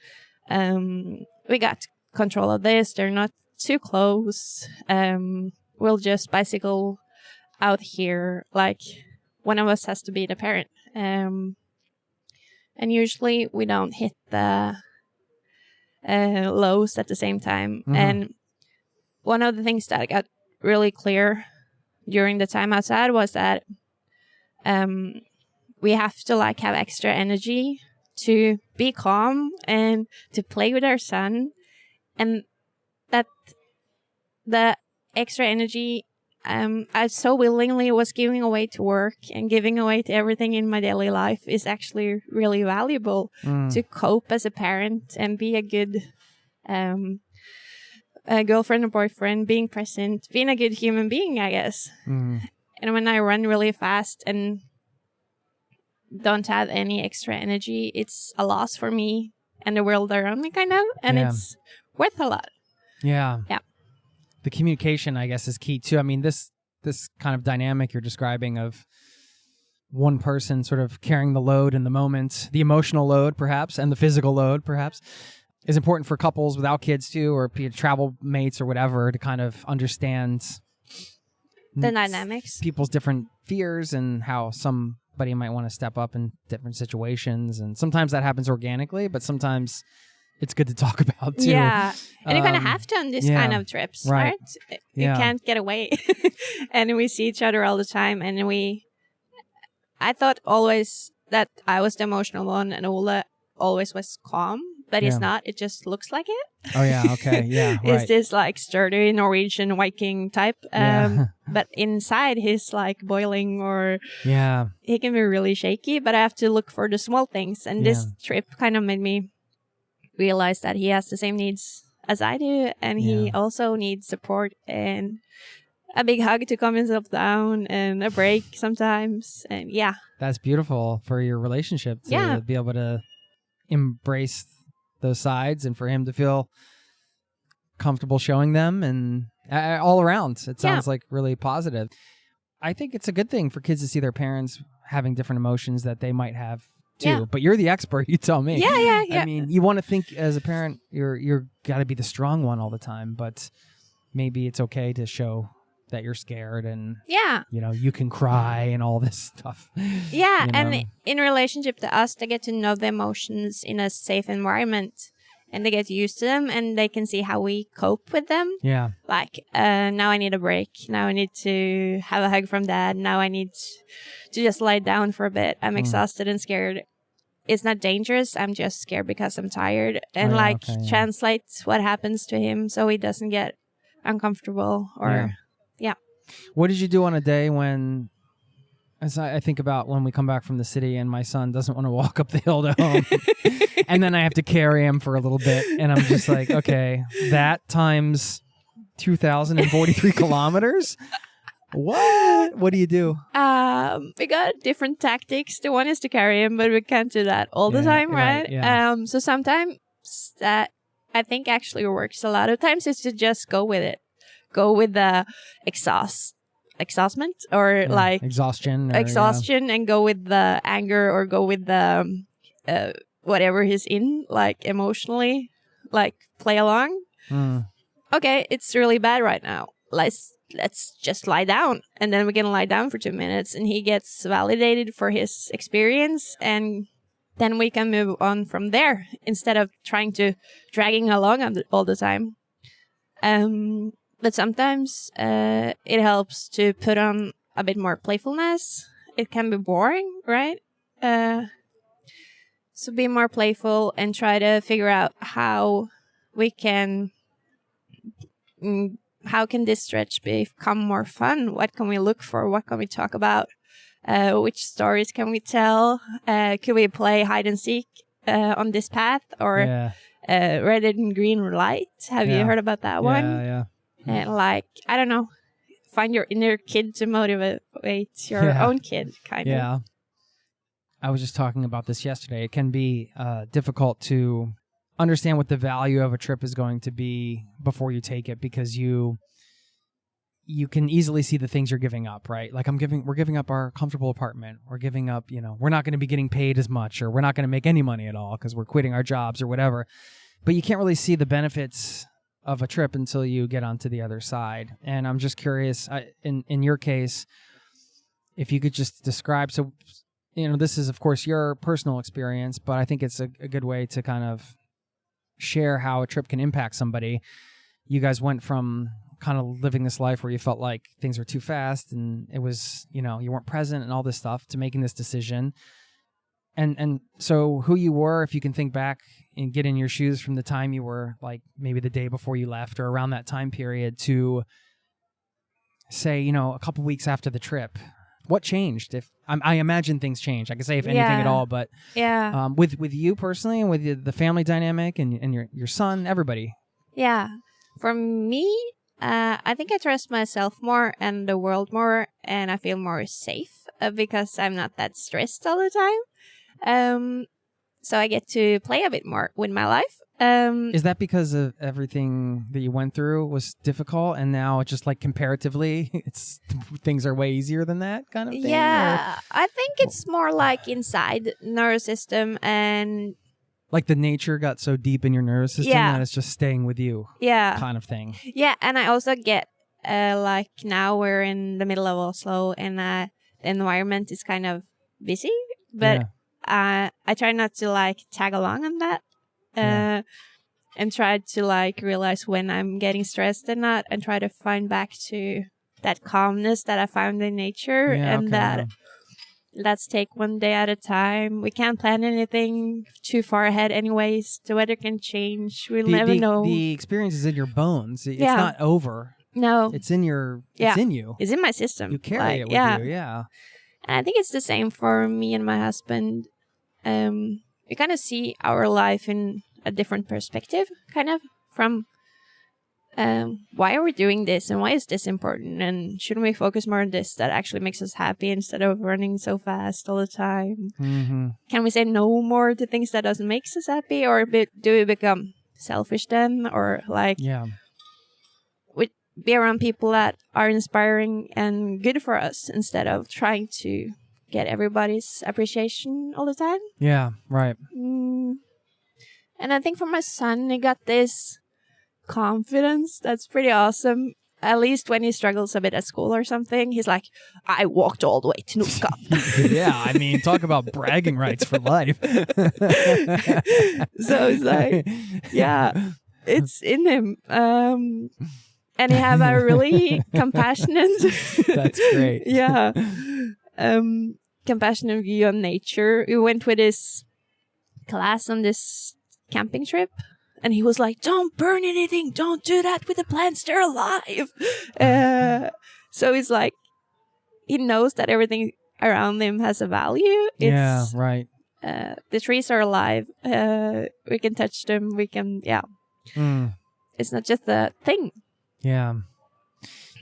We got control of this. They're not too close. We'll just bicycle out here. Like one of us has to be the parent. And usually we don't hit the lows at the same time. And one of the things that got really clear during the time outside was that we have to like have extra energy to be calm and to play with our son, and that the extra energy I so willingly was giving away to work and giving away to everything in my daily life is actually really valuable to cope as a parent and be a good a girlfriend or boyfriend, being present, being a good human being, I guess. And when I run really fast and don't have any extra energy, it's a loss for me and the world around me, kind of, and it's worth a lot. Yeah. the communication, I guess, is key too. I mean, this kind of dynamic you're describing of one person sort of carrying the load in the moment, the emotional load perhaps, and the physical load perhaps, is important for couples without kids too, or travel mates or whatever, to kind of understand the dynamics, people's different fears, and how somebody might want to step up in different situations. And sometimes that happens organically, but sometimes it's good to talk about too. Yeah. And you kind of have to on this kind of trips, right? You can't get away. And we see each other all the time. And I thought always that I was the emotional one and Ole always was calm, but he's not. It just looks like it. Oh, yeah. Okay. Yeah. Right. He's this like sturdy Norwegian Viking type. But inside he's like boiling, or he can be really shaky, but I have to look for the small things. And this trip kind of made me realize that he has the same needs as I do. And he also needs support and a big hug to calm himself down, and a break sometimes. And that's beautiful for your relationship to be able to embrace those sides, and for him to feel comfortable showing them, and all around it sounds like really positive. I think it's a good thing for kids to see their parents having different emotions that they might have too. But you're the expert, you tell me. I mean, you want to think as a parent you're got to be the strong one all the time, but maybe it's okay to show that you're scared, and you can cry and all this stuff. And in relationship to us, they get to know the emotions in a safe environment, and they get used to them, and they can see how we cope with them. Like, now I need a break, now I need to have a hug from dad, now I need to just lie down for a bit, I'm exhausted and scared. It's not dangerous, I'm just scared because I'm tired. And translate what happens to him so he doesn't get uncomfortable or What did you do on a day when, as I think about when we come back from the city and my son doesn't want to walk up the hill to home, and then I have to carry him for a little bit, and I'm just like, okay, that times 2,043 kilometers? What do you do? We got different tactics. The one is to carry him, but we can't do that all the time, right? So sometimes that I think actually works a lot of times is to just go with it. Go with the exhaustment, or like exhaustion, and go with the anger, or go with the whatever he's in, like emotionally, like play along. Okay, it's really bad right now. Let's just lie down, and then we can lie down for 2 minutes, and he gets validated for his experience, and then we can move on from there instead of trying to dragging along all the time. But sometimes it helps to put on a bit more playfulness. It can be boring, right? So be more playful and try to figure out how can this stretch become more fun? What can we look for? What can we talk about? Which stories can we tell? Could we play hide and seek on this path, or red and green light? Have you heard about that one? Yeah. And like, I don't know, find your inner kid to motivate your own kid, kind of. I was just talking about this yesterday. It can be difficult to understand what the value of a trip is going to be before you take it, because you can easily see the things you're giving up, right? Like we're giving up our comfortable apartment. We're giving up, we're not going to be getting paid as much, or we're not going to make any money at all because we're quitting our jobs or whatever. But you can't really see the benefits of a trip until you get onto the other side. And I'm just curious, in your case, if you could just describe, so, this is of course your personal experience, but I think it's a good way to kind of share how a trip can impact somebody. You guys went from kind of living this life where you felt like things were too fast and it was, you weren't present and all this stuff, to making this decision. And so who you were, if you can think back and get in your shoes from the time you were, like maybe the day before you left or around that time period, to say, a couple weeks after the trip, what changed? If I imagine things changed, I can say if anything at all, but with you personally and with the family dynamic and your son, everybody. Yeah. For me, I think I trust myself more and the world more, and I feel more safe because I'm not that stressed all the time. So I get to play a bit more with my life, Is that because of everything that you went through was difficult, and now it's just like comparatively, things are way easier than that kind of thing? Yeah, I think it's more like inside the nervous system, and like the nature got so deep in your nervous system that it's just staying with you, kind of thing. Yeah, and I also get like now we're in the middle of Oslo, and the environment is kind of busy, but I try not to like tag along on that. And try to like realize when I'm getting stressed and not, and try to find back to that calmness that I found in nature, let's take one day at a time. We can't plan anything too far ahead anyways. The weather can change. We'll never know. The experience is in your bones. It's not over. No. It's in your, it's in you. It's in my system. You carry it with you, And I think it's the same for me and my husband. We kind of see our life in a different perspective, kind of, from why are we doing this and why is this important, and shouldn't we focus more on this that actually makes us happy instead of running so fast all the time? Mm-hmm. Can we say no more to things that doesn't make us happy, or do we become selfish then, or like we be around people that are inspiring and good for us instead of trying to get everybody's appreciation all the time? Yeah, right. And I think for my son, he got this confidence that's pretty awesome. At least when he struggles a bit at school or something, he's like, I walked all the way to Nordkapp. Yeah, I mean, talk about bragging rights for life. So it's like, yeah, it's in him. And he have a really compassionate... That's great. Yeah. Compassionate view on nature. We went with his class on this camping trip, and he was like, don't burn anything, don't do that with the plants, they're alive. So it's like he knows that everything around him has a value. Yeah, right. The trees are alive. We can touch them, we can it's not just a thing. Yeah.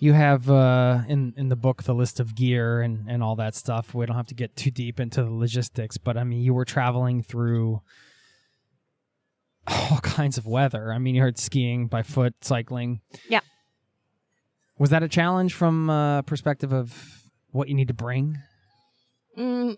You have in the book the list of gear and all that stuff. We don't have to get too deep into the logistics, but I mean, you were traveling through all kinds of weather. I mean, you heard skiing, by foot, cycling. Yeah. Was that a challenge from perspective of what you need to bring? Yeah.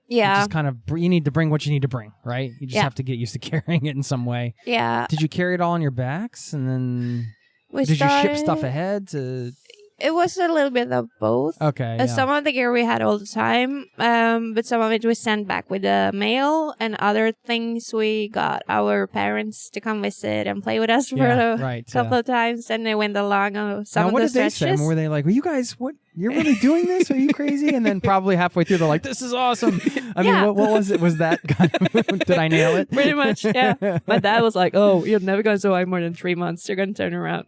You just kind of, you need to bring what you need to bring, right? You just have to get used to carrying it in some way. Yeah. Did you carry it all on your backs, and then did you ship stuff ahead to? It was a little bit of both. Okay. Some of the gear we had all the time, but some of it we sent back with the mail, and other things we got our parents to come visit and play with us for a couple of times, and they went along on some of the stretches. What did they say? Were they like, well, you guys, what? You're really doing this? Are you crazy? And then probably halfway through, they're like, this is awesome. I mean, what was it? Was that kind of, did I nail it? Pretty much, yeah. My dad was like, oh, you're never going to survive more than 3 months. You're going to turn around.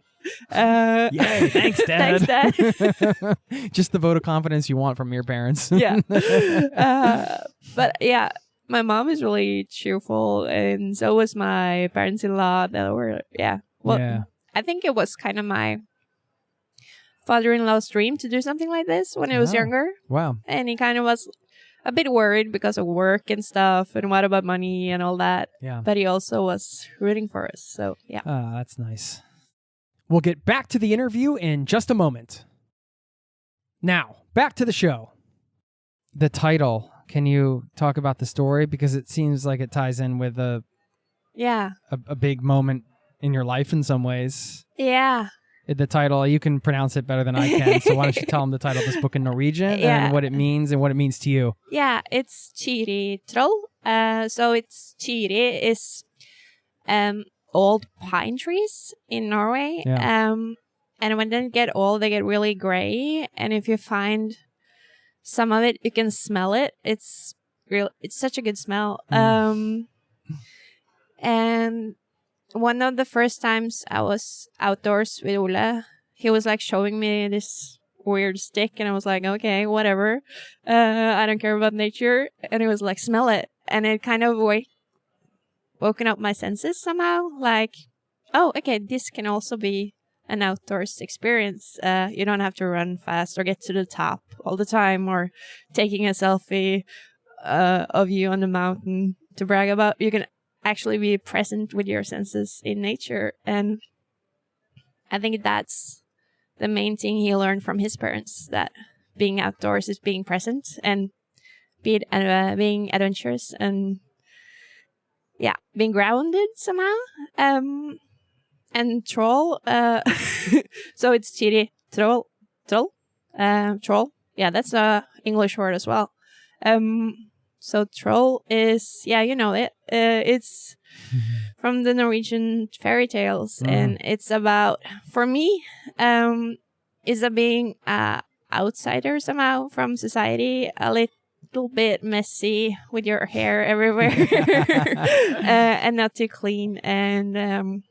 Yay, thanks, Dad. Thanks, Dad. Just the vote of confidence you want from your parents. Yeah. But yeah, my mom is really cheerful, and so was my parents-in-law. That were, I think it was kind of my father-in-law's dream to do something like this when I was younger. Wow. And he kind of was a bit worried because of work and stuff, and what about money and all that. Yeah. But he also was rooting for us. So, yeah. That's nice. We'll get back to the interview in just a moment. Now, back to the show. The title. Can you talk about the story? Because it seems like it ties in with a big moment in your life in some ways. Yeah. The title, you can pronounce it better than I can, so why don't you tell them the title of this book in Norwegian and what it means to you? Yeah, it's Tyri Troll. So it's Tyri is old pine trees in Norway. Yeah. And when they get old, they get really gray. And if you find some of it, you can smell it. It's such a good smell. And one of the first times I was outdoors with Ole, he was like showing me this weird stick, and I was like, okay, whatever. I don't care about nature. And he was like, smell it. And it kind of woken up my senses somehow. Like, oh, okay, this can also be an outdoors experience. You don't have to run fast or get to the top all the time, or taking a selfie of you on the mountain to brag about. You can actually be present with your senses in nature. And I think that's the main thing he learned from his parents, that being outdoors is being present and being adventurous and being grounded somehow. And troll, so it's Tiri, troll. Troll. Yeah, that's a English word as well. So troll is, you know it. It's from the Norwegian fairy tales, and it's about, for me, is a being outsider somehow from society, a little bit messy with your hair everywhere, and not too clean, and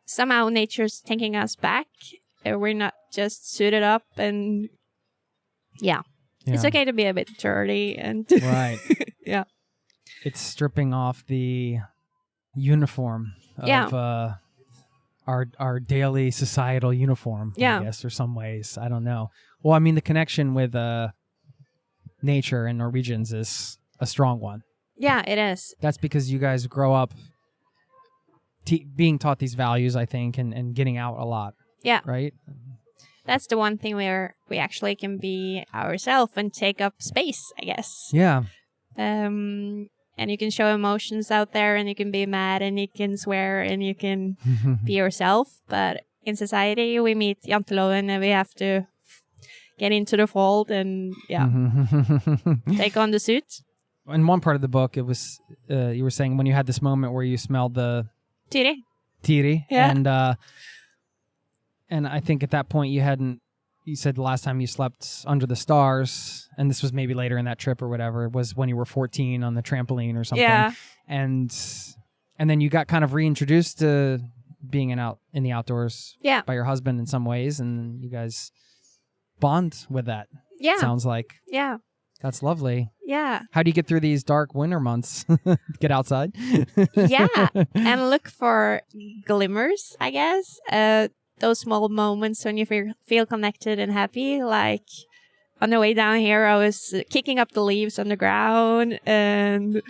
somehow nature's taking us back. We're not just suited up, and it's okay to be a bit dirty and right. Yeah, it's stripping off the uniform of our daily societal uniform, I guess, or some ways. I don't know. Well, I mean, the connection with nature and Norwegians is a strong one. Yeah, it is. That's because you guys grow up being taught these values, I think, and getting out a lot. Yeah. Right? That's the one thing where we actually can be ourselves and take up space, I guess. Yeah. And you can show emotions out there, and you can be mad, and you can swear, and you can be yourself. But in society, we meet janteloven, and we have to get into the fold and take on the suit. In one part of the book, it was you were saying when you had this moment where you smelled the Tiri, and I think at that point you said the last time you slept under the stars, and this was maybe later in that trip or whatever, it was when you were 14 on the trampoline or something. Yeah. And then you got kind of reintroduced to being in the outdoors by your husband in some ways, and you guys bond with that. Yeah. Sounds like. Yeah. That's lovely. Yeah. How do you get through these dark winter months? Get outside? And look for glimmers, I guess. Those small moments when you feel connected and happy. Like on the way down here, I was kicking up the leaves on the ground and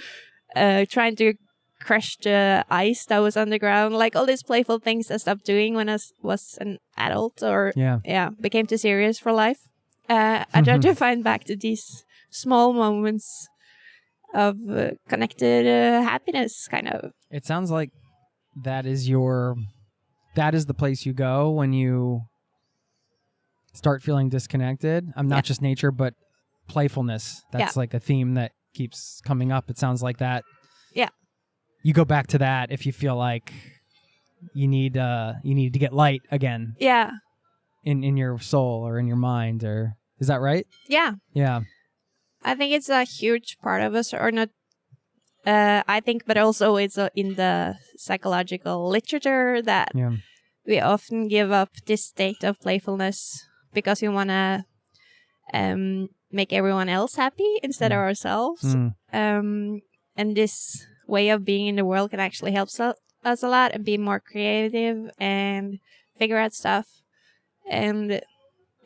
trying to crush the ice that was on the ground. Like all these playful things I stopped doing when I was an adult or became too serious for life. I tried to find back to these small moments of connected happiness, kind of. It sounds like that is the place you go when you start feeling disconnected. I'm not just nature, but playfulness. That's like a theme that keeps coming up. It sounds like that. Yeah. You go back to that if you feel like you need to get light again. Yeah. In your soul or in your mind, or is that right? Yeah. Yeah. I think it's a huge part of us, or not. I think, but also it's in the psychological literature that we often give up this state of playfulness because we want to make everyone else happy instead of ourselves. And this way of being in the world can actually help us a lot and be more creative and figure out stuff. And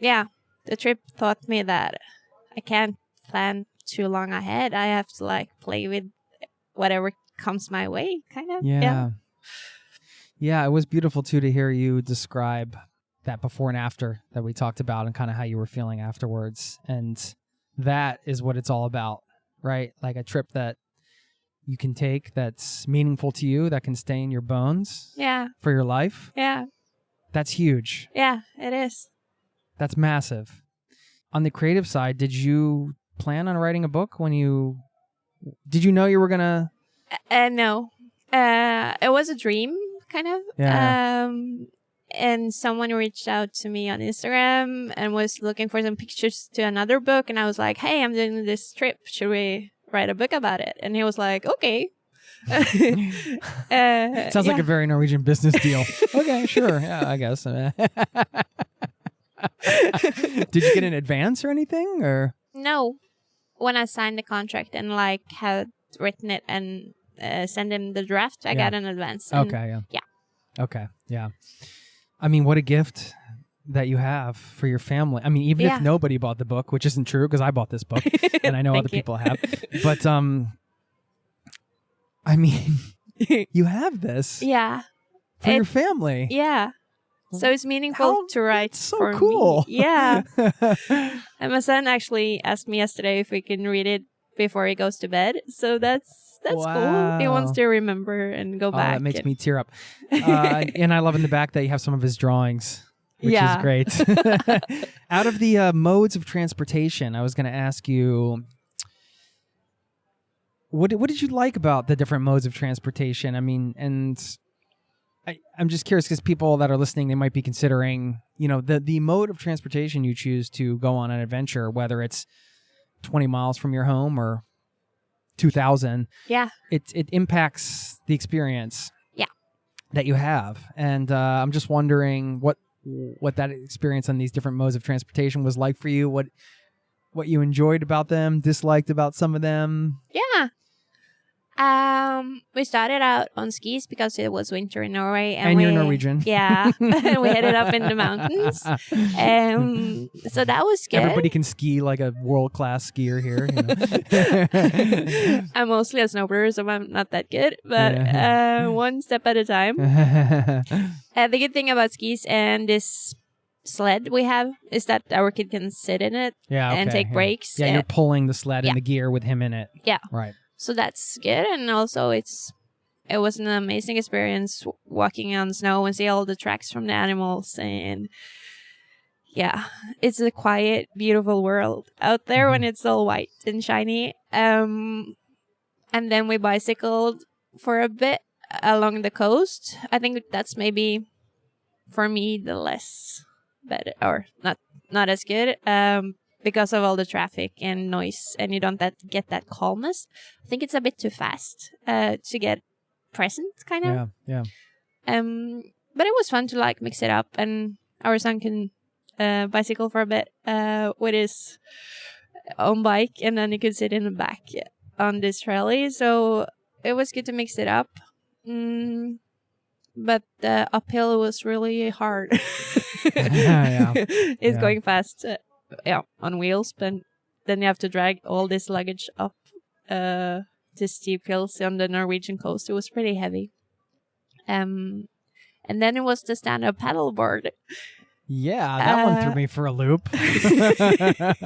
the trip taught me that I can't plan too long ahead. I have to play with whatever comes my way, kind of. Yeah, it was beautiful too to hear you describe that before and after that we talked about and kind of how you were feeling afterwards. And that is what it's all about, right? Like a trip that you can take that's meaningful to you, that can stay in your bones for your life. Yeah. That's huge. Yeah, it is. That's massive. On the creative side, did you plan on writing a book did you know you were going to? No. It was a dream, kind of. Yeah. And someone reached out to me on Instagram and was looking for some pictures to another book. And I was like, hey, I'm doing this trip. Should we write a book about it? And he was like, okay. Sounds like a very Norwegian business deal. Okay, sure. Yeah, I guess. Did you get an advance or anything? Or no? When I signed the contract and had written it and sent him the draft, I got an advance. Okay. Yeah. Okay. Yeah. I mean, what a gift that you have for your family. I mean, even if nobody bought the book, which isn't true because I bought this book and I know other people have. But I mean, you have this Yeah. for your family. Yeah. So it's meaningful to write so for cool. me. Yeah. And my son actually asked me yesterday if we can read it before he goes to bed. So that's cool. He wants Wow. to remember and go back. That makes me tear up. And I love in the back that you have some of his drawings, which is great. Out of the modes of transportation, I was going to ask you, what did you like about the different modes of transportation? I mean, and I'm just curious because people that are listening, they might be considering, the mode of transportation you choose to go on an adventure, whether it's 20 miles from your home or 2,000. Yeah. It impacts the experience. Yeah. That you have, and I'm just wondering what that experience on these different modes of transportation was like for you. What you enjoyed about them, disliked about some of them. Yeah. We started out on skis because it was winter in Norway, and you're Norwegian. Yeah, we headed up in the mountains, so that was good. Everybody can ski like a world-class skier here. I'm mostly a snowboarder, so I'm not that good, but one step at a time. The good thing about skis and this sled we have is that our kid can sit in it and take breaks. Yeah, you're pulling the sled and the gear with him in it. Yeah. Right. So that's good, and also it was an amazing experience walking on snow and see all the tracks from the animals, and yeah, it's a quiet, beautiful world out there when it's all white and shiny. And then we bicycled for a bit along the coast. I think that's maybe for me the less better or not as good. Because of all the traffic and noise, and you don't get that calmness. I think it's a bit too fast to get present, kind of. Yeah. But it was fun to mix it up, and our son can bicycle for a bit with his own bike, and then he could sit in the back on this trolley. So it was good to mix it up. But the uphill was really hard. It's going fast. On wheels, but then you have to drag all this luggage up the steep hills on the Norwegian coast. It was pretty heavy. And then it was the stand-up paddleboard. Yeah, that one threw me for a loop. I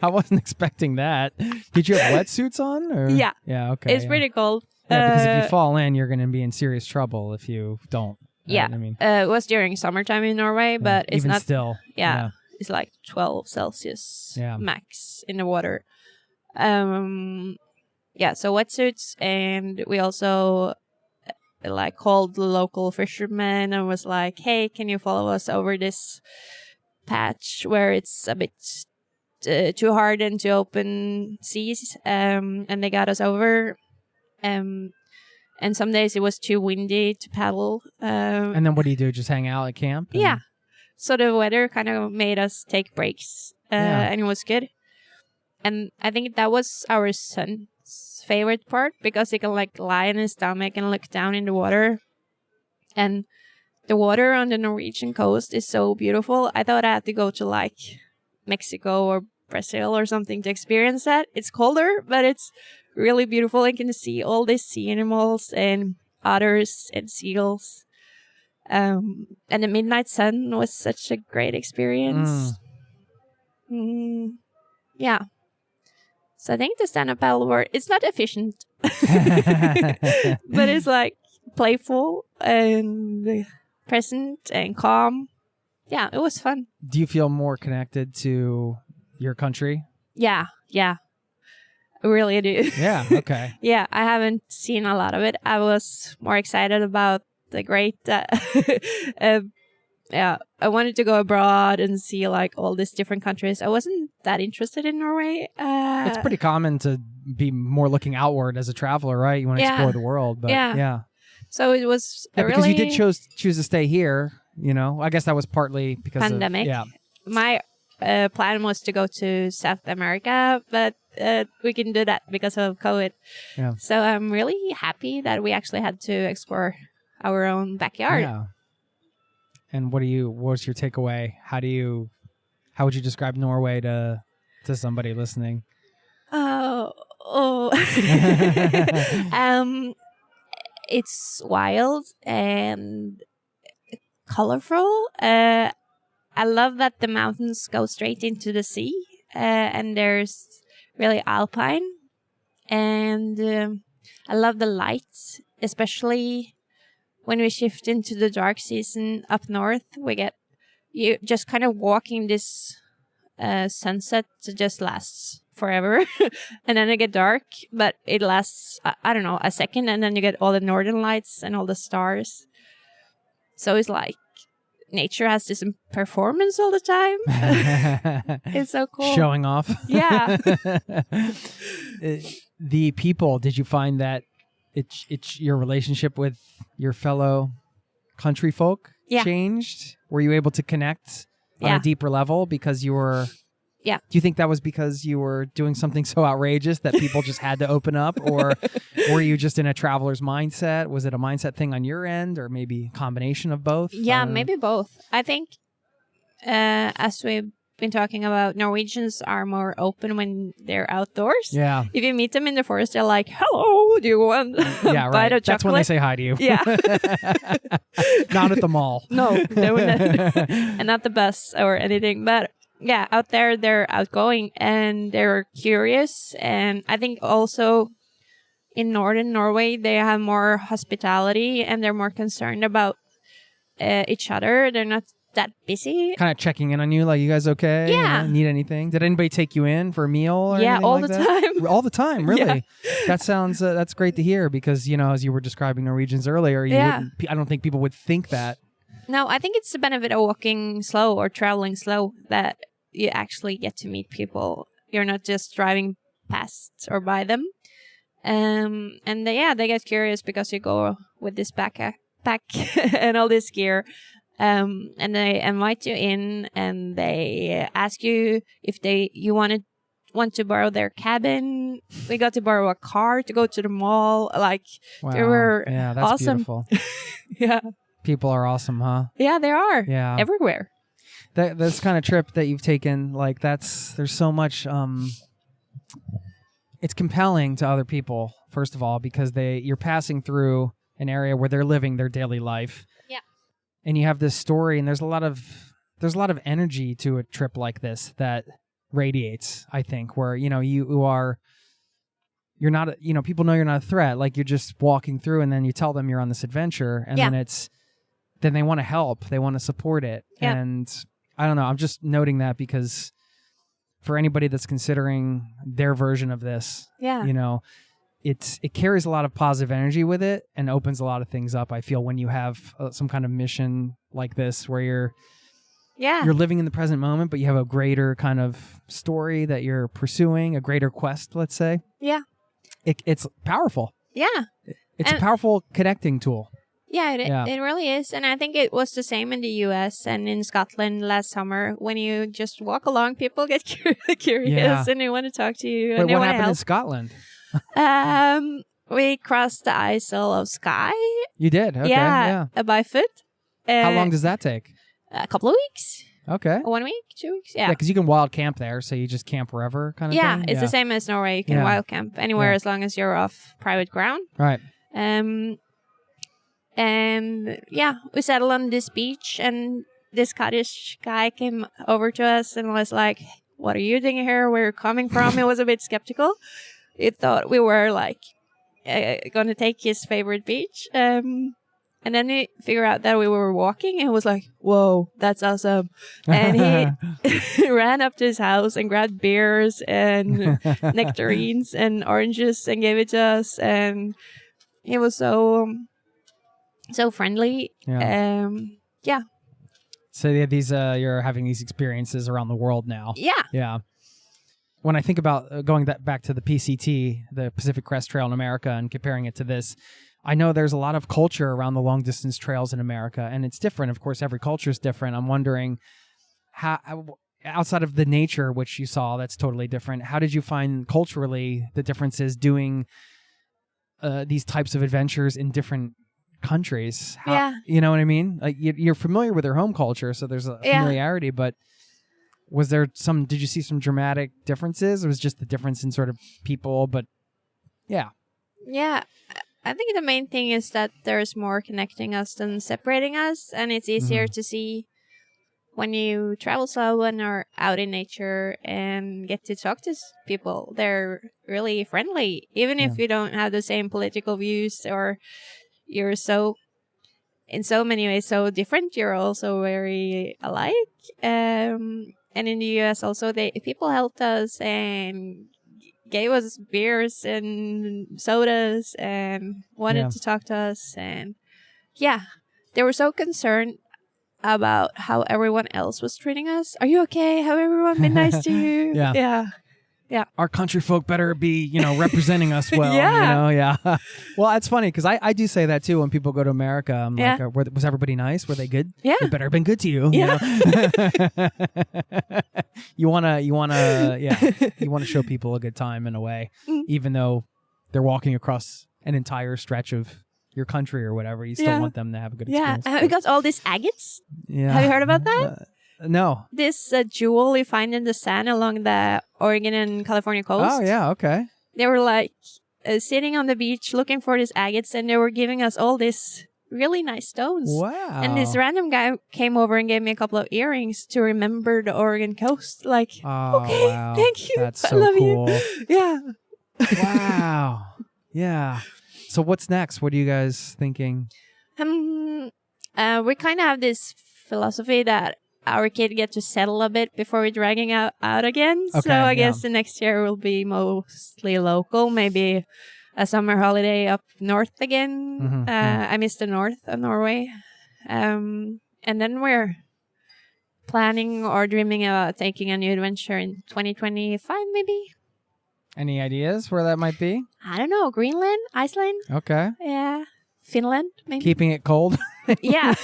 wasn't expecting that. Did you have wetsuits on? Or? Yeah. Yeah, okay. It's pretty cold. Yeah, because if you fall in, you're going to be in serious trouble if you don't. Yeah. I mean, it was during summertime in Norway, but it's even not... still. Yeah. It's like 12 Celsius max in the water. So wetsuits, and we also called the local fishermen and was like, hey, can you follow us over this patch where it's a bit too hard and too open seas? And they got us over. And some days it was too windy to paddle. And then what do you do? Just hang out at camp? Yeah. So the weather kind of made us take breaks, and it was good. And I think that was our son's favorite part because he can lie on his stomach and look down in the water. And the water on the Norwegian coast is so beautiful. I thought I had to go to Mexico or Brazil or something to experience that. It's colder, but it's really beautiful. I can see all these sea animals and otters and seals. And the midnight sun was such a great experience. Yeah. So I think the stand-up paddleboard, it's not efficient, but it's playful and present and calm. Yeah, it was fun. Do you feel more connected to your country? Yeah. I really do. Yeah, okay. Yeah, I haven't seen a lot of it. I was more excited about the great I wanted to go abroad and see all these different countries. I wasn't that interested in Norway. It's pretty common to be more looking outward as a traveler, right? You want to explore the world, but yeah. So it was because you did choose to stay here, I guess that was partly because pandemic. My plan was to go to South America, but we couldn't do that because of COVID. Yeah. So I'm really happy that we actually had to explore our own backyard. Yeah. And what's your takeaway? How would you describe Norway to somebody listening? it's wild and colorful. I love that the mountains go straight into the sea, and there's really alpine. And I love the lights, especially when we shift into the dark season up north. You just kind of walking this sunset just lasts forever, and then it get dark, but it lasts I don't know, a second, and then you get all the northern lights and all the stars. So it's like nature has this performance all the time. It's so cool. Showing off. Yeah. The people, did you find that it's your relationship with your fellow country folk changed? Were you able to connect on a deeper level because you were... Yeah. Do you think that was because you were doing something so outrageous that people just had to open up? Or were you just in a traveler's mindset? Was it a mindset thing on your end, or maybe a combination of both? Yeah, maybe both. I think as we've been talking about, Norwegians are more open when they're outdoors. Yeah. If you meet them in the forest, they're like, hello, do you want yeah, bite of chocolate? That's when they say hi to you. Yeah. Not at the mall. No, and not the bus or anything. But yeah, out there, they're outgoing and they're curious. And I think also in northern Norway, they have more hospitality and they're more concerned about each other. They're not that busy. Kind of checking in on you, like, you guys okay? Yeah. Need anything? Did anybody take you in for a meal or yeah, anything all like the that? time. All the time, really? Yeah. That sounds, that's great to hear because, as you were describing Norwegians earlier, I don't think people would think that. No, I think it's the benefit of walking slow or traveling slow that you actually get to meet people. You're not just driving past or by them. And they get curious because you go with this backpack and all this gear. And they invite you in and they ask you if you want to borrow their cabin. We got to borrow a car to go to the mall. Like, wow. They were that's awesome. Beautiful. Yeah. People are awesome, huh? Yeah, they are. Yeah. Everywhere. This kind of trip that you've taken, like, there's so much, it's compelling to other people, first of all, because you're passing through an area where they're living their daily life. Yeah. And you have this story, and there's a lot of energy to a trip like this that radiates, I think, where, you're not, people know you're not a threat. Like, you're just walking through and then you tell them you're on this adventure and then they want to help. They want to support it. Yeah. And I don't know. I'm just noting that because for anybody that's considering their version of this, it carries a lot of positive energy with it and opens a lot of things up. I feel when you have some kind of mission like this where you're living in the present moment, but you have a greater kind of story that you're pursuing, a greater quest, let's say. Yeah. It's powerful. Yeah. It's a powerful connecting tool. Yeah, it really is. And I think it was the same in the US and in Scotland last summer. When you just walk along, people get curious and they want to talk to you. Wait, and they what want to happened help. in Scotland? We crossed the Isle of Skye. You did? Okay. Yeah. By foot. How long does that take? A couple of weeks. Okay. 1 week, 2 weeks. Yeah. Yeah, because you can wild camp there, so you just camp wherever kind of thing? Yeah, it's the same as Norway. You can wild camp anywhere as long as you're off private ground. Right. And we settled on this beach, and this Scottish guy came over to us and was like, "What are you doing here? Where are you coming from?" He was a bit skeptical. He thought we were like going to take his favorite beach. And then he figured out that we were walking and was like, "Whoa, that's awesome." And he ran up to his house and grabbed beers and nectarines and oranges and gave it to us. And he was so friendly. Yeah. So you're having these experiences around the world now. Yeah. Yeah. When I think about going back to the PCT, the Pacific Crest Trail in America, and comparing it to this, I know there's a lot of culture around the long distance trails in America, and it's different. Of course, every culture is different. I'm wondering how, outside of the nature, which you saw, that's totally different. How did you find culturally the differences doing these types of adventures in different countries? You know what I mean? Like, you're familiar with their home culture, so there's a familiarity, but did you see some dramatic differences? Or was it just the difference in sort of people? But yeah. I think the main thing is that there's more connecting us than separating us, and it's easier to see when you travel solo and are out in nature and get to talk to people. They're really friendly, even if you don't have the same political views or you're in so many ways so different. You're also very alike. And in the US also, people helped us and gave us beers and sodas and wanted to talk to us. And they were so concerned about how everyone else was treating us. Are you okay? Have everyone been nice to you? Yeah. Our country folk better be, representing us well. Well, it's funny because I do say that too when people go to America. I'm like, was everybody nice? Were they good? Yeah. They better have been good to you. Yeah. You wanna show people a good time in a way, even though they're walking across an entire stretch of your country or whatever. You still want them to have a good experience. Yeah. We got all these agates. Yeah. Have you heard about that? No. This jewel you find in the sand along the Oregon and California coast. Oh, yeah. Okay. They were like sitting on the beach looking for these agates, and they were giving us all these really nice stones. Wow. And this random guy came over and gave me a couple of earrings to remember the Oregon coast. Like, okay, wow. thank you. That's I so love cool. you. Yeah. Wow. Yeah. So what's next? What are you guys thinking? We kind of have this philosophy that our kid get to settle a bit before we're dragging out again. Okay, so I guess the next year will be mostly local, maybe a summer holiday up north again. I miss the north of Norway. And then we're planning or dreaming about taking a new adventure in 2025, maybe. Any ideas where that might be? I don't know. Greenland? Iceland? Okay. Yeah. Finland, maybe. Keeping it cold. Yeah.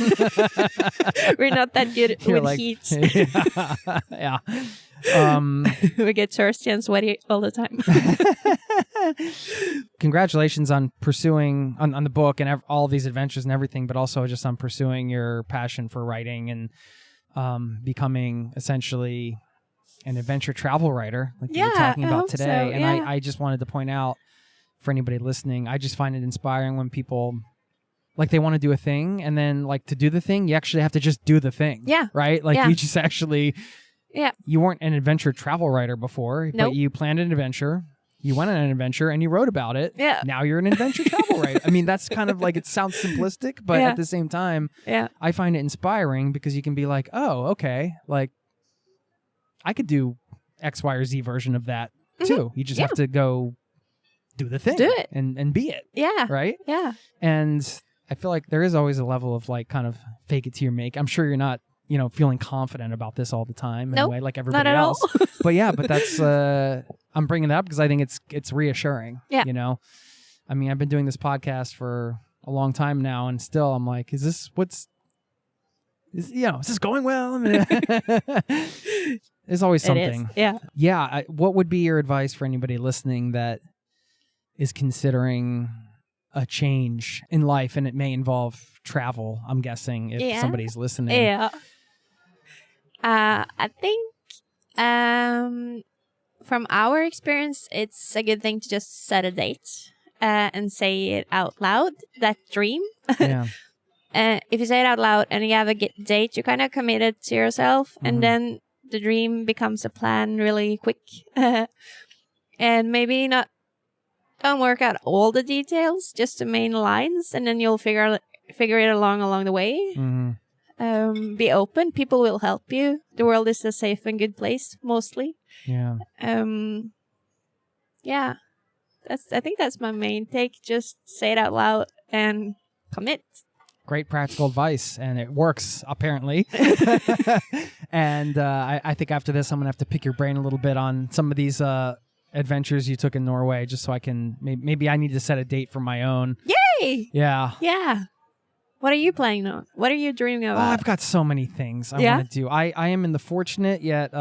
We're not that good with heat. Yeah. We get thirsty and sweaty all the time. Congratulations on pursuing on the book and all these adventures and everything, but also just on pursuing your passion for writing and becoming essentially an adventure travel writer like we were talking about today. So, and I just wanted to point out for anybody listening, I just find it inspiring when people like they want to do a thing, and then like to do the thing, you actually have to just do the thing. Yeah. Right? Like you just actually you weren't an adventure travel writer before, but you planned an adventure, you went on an adventure, and you wrote about it. Yeah. Now you're an adventure travel writer. I mean, that's kind of like, it sounds simplistic, but at the same time, I find it inspiring because you can be like, oh, okay, like I could do X, Y, or Z version of that too. You just have to go do the thing. Do it. And be it. Yeah. Right? Yeah. And I feel like there is always a level of like kind of fake it till you make. I'm sure you're not, feeling confident about this all the time in a way like everybody not at else. all. But that's I'm bringing that up because I think it's reassuring. Yeah. I mean, I've been doing this podcast for a long time now, and still I'm like, is this going well? I mean, there's always something. Yeah. Yeah. What would be your advice for anybody listening that is considering a change in life, and it may involve travel, I'm guessing, if somebody's listening? Yeah. I think from our experience, it's a good thing to just set a date and say it out loud, that dream. Yeah. If you say it out loud and you have a date, you kind of commit it to yourself, and then the dream becomes a plan really quick. And maybe don't work out all the details, just the main lines, and then you'll figure it along the way. Be open. People will help you. The world is a safe and good place, mostly. Yeah. Yeah. I think that's my main take. Just say it out loud and commit. Great practical advice, and it works, apparently. And I think after this, I'm going to have to pick your brain a little bit on some of these adventures you took in Norway, just so I can, maybe I need to set a date for my own. Yay! Yeah. Yeah. What are you planning on? What are you dreaming about? Oh, I've got so many things I want to do. I am in the fortunate yet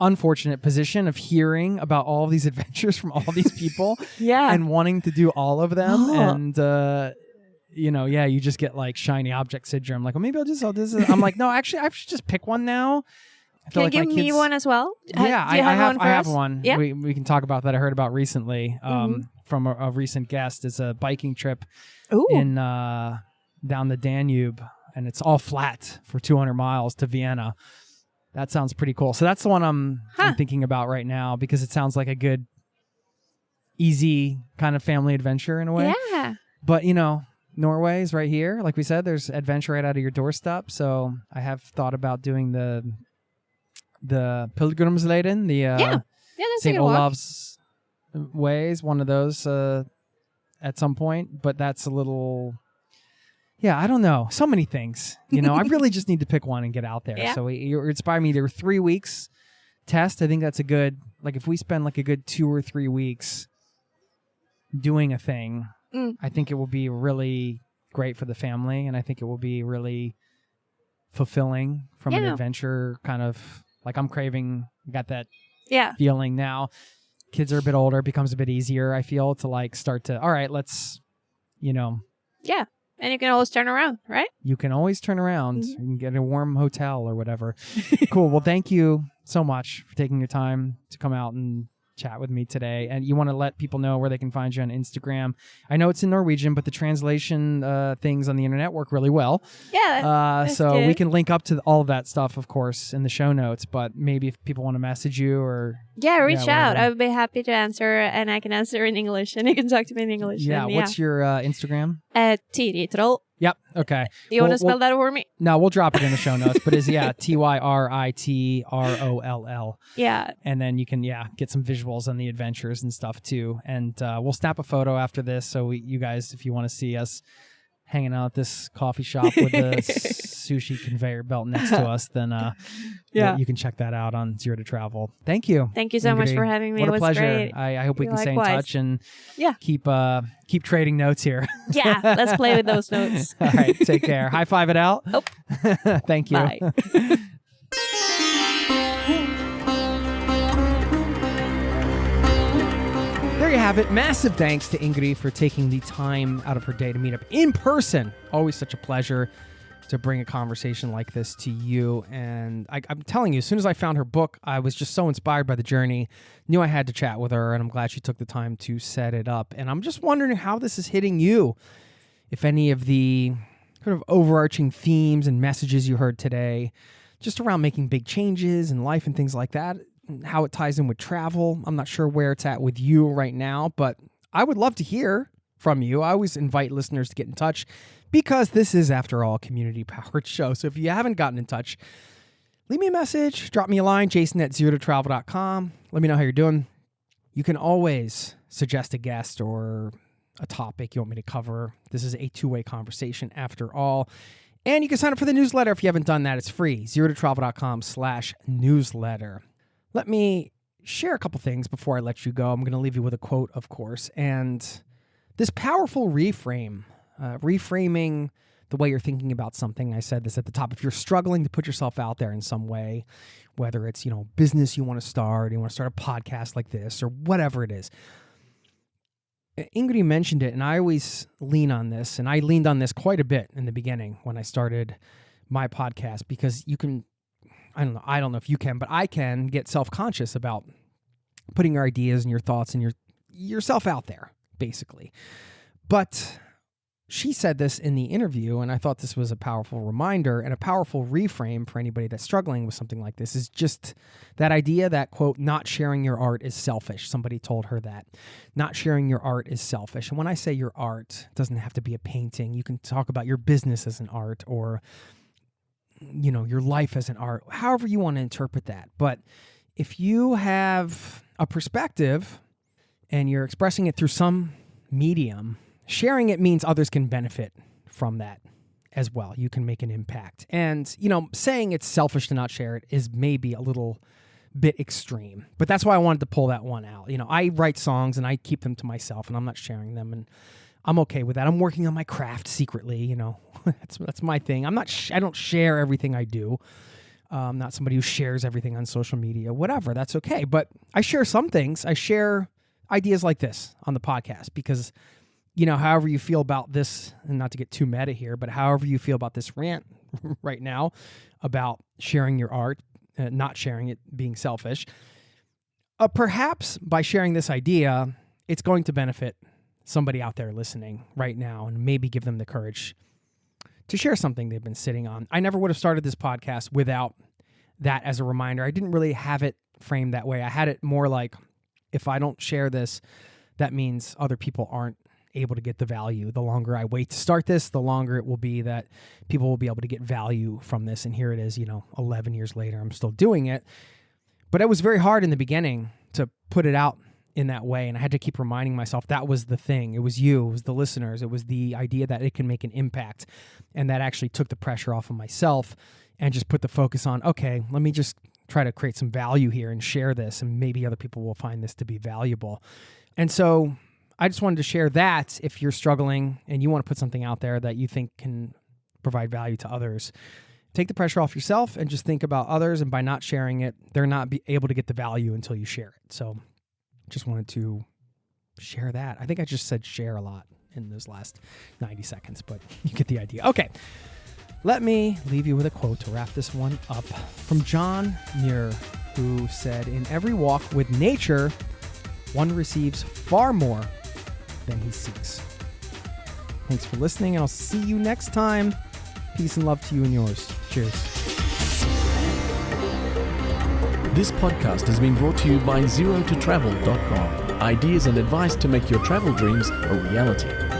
unfortunate position of hearing about all of these adventures from all these people and wanting to do all of them. And, you just get like shiny object syndrome. Like, well, maybe I'll do this. I'm like, no, actually, I should just pick one now. Can you give me one as well? Yeah, I have one. Yeah. We can talk about that. I heard about recently. from a recent guest. It's a biking trip Ooh. in down the Danube, and it's all flat for 200 miles to Vienna. That sounds pretty cool. So that's the one I'm thinking about right now, because it sounds like a good, easy kind of family adventure in a way. Yeah. But, you know, Norway is right here. Like we said, there's adventure right out of your doorstep. So I have thought about doing the Pilgrimsleden, the That's St. a good walk. Olav's ways, one of those at some point. But that's a little... Yeah, I don't know. So many things. You know, I really just need to pick one and get out there. Yeah. So you're inspiring me. There were 3 weeks test. I think that's a good, like if we spend like a good 2 or 3 weeks doing a thing, I think it will be really great for the family. And I think it will be really fulfilling from an adventure kind of, like I'm craving, got that feeling now. Kids are a bit older, it becomes a bit easier, I feel, to like start to, all right, let's, you know. Yeah. And you can always turn around, right? You can always turn around and get a warm hotel or whatever. Cool. Well, thank you so much for taking your time to come out and chat with me today. And you want to let people know where they can find you on Instagram. I know it's in Norwegian, but the translation things on the internet work really well. Yeah. So good. we can link up to all of that stuff, of course, in the show notes. But maybe if people want to message you or... reach out. whatever. I would be happy to answer, and I can answer in English, and you can talk to me in English. Yeah. And, What's your Instagram? Tiritroll. Yep. Okay. Do you want to spell that for me? No, we'll drop it in the show notes. But it's Tyritroll. Yeah. And then you can, get some visuals on the adventures and stuff too. And we'll snap a photo after this. So you guys, if you want to see us hanging out at this coffee shop with the sushi conveyor belt next to us, then you can check that out on Zero to Travel. Thank you. Thank you so much for having me. What It a was pleasure. great. I hope we can stay in Likewise. touch and keep trading notes here. Yeah, let's play with those notes. All right. Take care. High five it out. Oh. Thank you. Bye. There you have it. Massive thanks to Ingrid for taking the time out of her day to meet up in person. Always such a pleasure to bring a conversation like this to you. And I'm telling you, as soon as I found her book, I was just so inspired by the journey. Knew I had to chat with her, and I'm glad she took the time to set it up. And I'm just wondering how this is hitting you. If any of the sort of overarching themes and messages you heard today, just around making big changes in life and things like that, how it ties in with travel. I'm not sure where it's at with you right now, but I would love to hear from you. I always invite listeners to get in touch because this is, after all, a community-powered show. So if you haven't gotten in touch, leave me a message, drop me a line, jason@zerototravel.com. Let me know how you're doing. You can always suggest a guest or a topic you want me to cover. This is a two-way conversation after all. And you can sign up for the newsletter if you haven't done that. It's free, zerototravel.com/newsletter. Let me share a couple things before I let you go. I'm going to leave you with a quote, of course. And this powerful reframing the way you're thinking about something. I said this at the top. If you're struggling to put yourself out there in some way, whether it's, business you want to start, you want to start a podcast like this or whatever it is. Ingrid mentioned it, and I always lean on this, and I leaned on this quite a bit in the beginning when I started my podcast, because you can, I don't know if you can, but I can get self-conscious about putting your ideas and your thoughts and yourself out there, basically. But she said this in the interview, and I thought this was a powerful reminder and a powerful reframe for anybody that's struggling with something like this, is just that idea that, quote, not sharing your art is selfish. Somebody told her that. Not sharing your art is selfish. And when I say your art, it doesn't have to be a painting. You can talk about your business as an art, or your life as an art, however you want to interpret that. But if you have a perspective and you're expressing it through some medium, sharing it means others can benefit from that as well. You can make an impact. And, saying it's selfish to not share it is maybe a little bit extreme, but that's why I wanted to pull that one out. I write songs and I keep them to myself, and I'm not sharing them, and I'm okay with that. I'm working on my craft secretly, that's my thing. I don't share everything I do. I'm not somebody who shares everything on social media, whatever. That's okay. But I share some things. I share ideas like this on the podcast because, however you feel about this, and not to get too meta here, but however you feel about this rant right now about sharing your art, not sharing it, being selfish, perhaps by sharing this idea, it's going to benefit somebody out there listening right now and maybe give them the courage to share something they've been sitting on. I never would have started this podcast without that as a reminder. I didn't really have it framed that way. I had it more like, if I don't share this, that means other people aren't able to get the value. The longer I wait to start this, the longer it will be that people will be able to get value from this. And here it is, 11 years later, I'm still doing it. But it was very hard in the beginning to put it out in that way. And I had to keep reminding myself that was the thing. It was you, it was the listeners. It was the idea that it can make an impact. And that actually took the pressure off of myself and just put the focus on, okay, let me just try to create some value here and share this. And maybe other people will find this to be valuable. And so I just wanted to share that if you're struggling and you want to put something out there that you think can provide value to others. Take the pressure off yourself and just think about others. And by not sharing it, they're not able to get the value until you share it. So just wanted to share that. I think I just said share a lot in those last 90 seconds, but you get the idea. Okay, let me leave you with a quote to wrap this one up from John Muir, who said, "In every walk with nature, one receives far more than he seeks." Thanks for listening, and I'll see you next time. Peace and love to you and yours. Cheers. This podcast has been brought to you by ZeroToTravel.com. Ideas and advice to make your travel dreams a reality.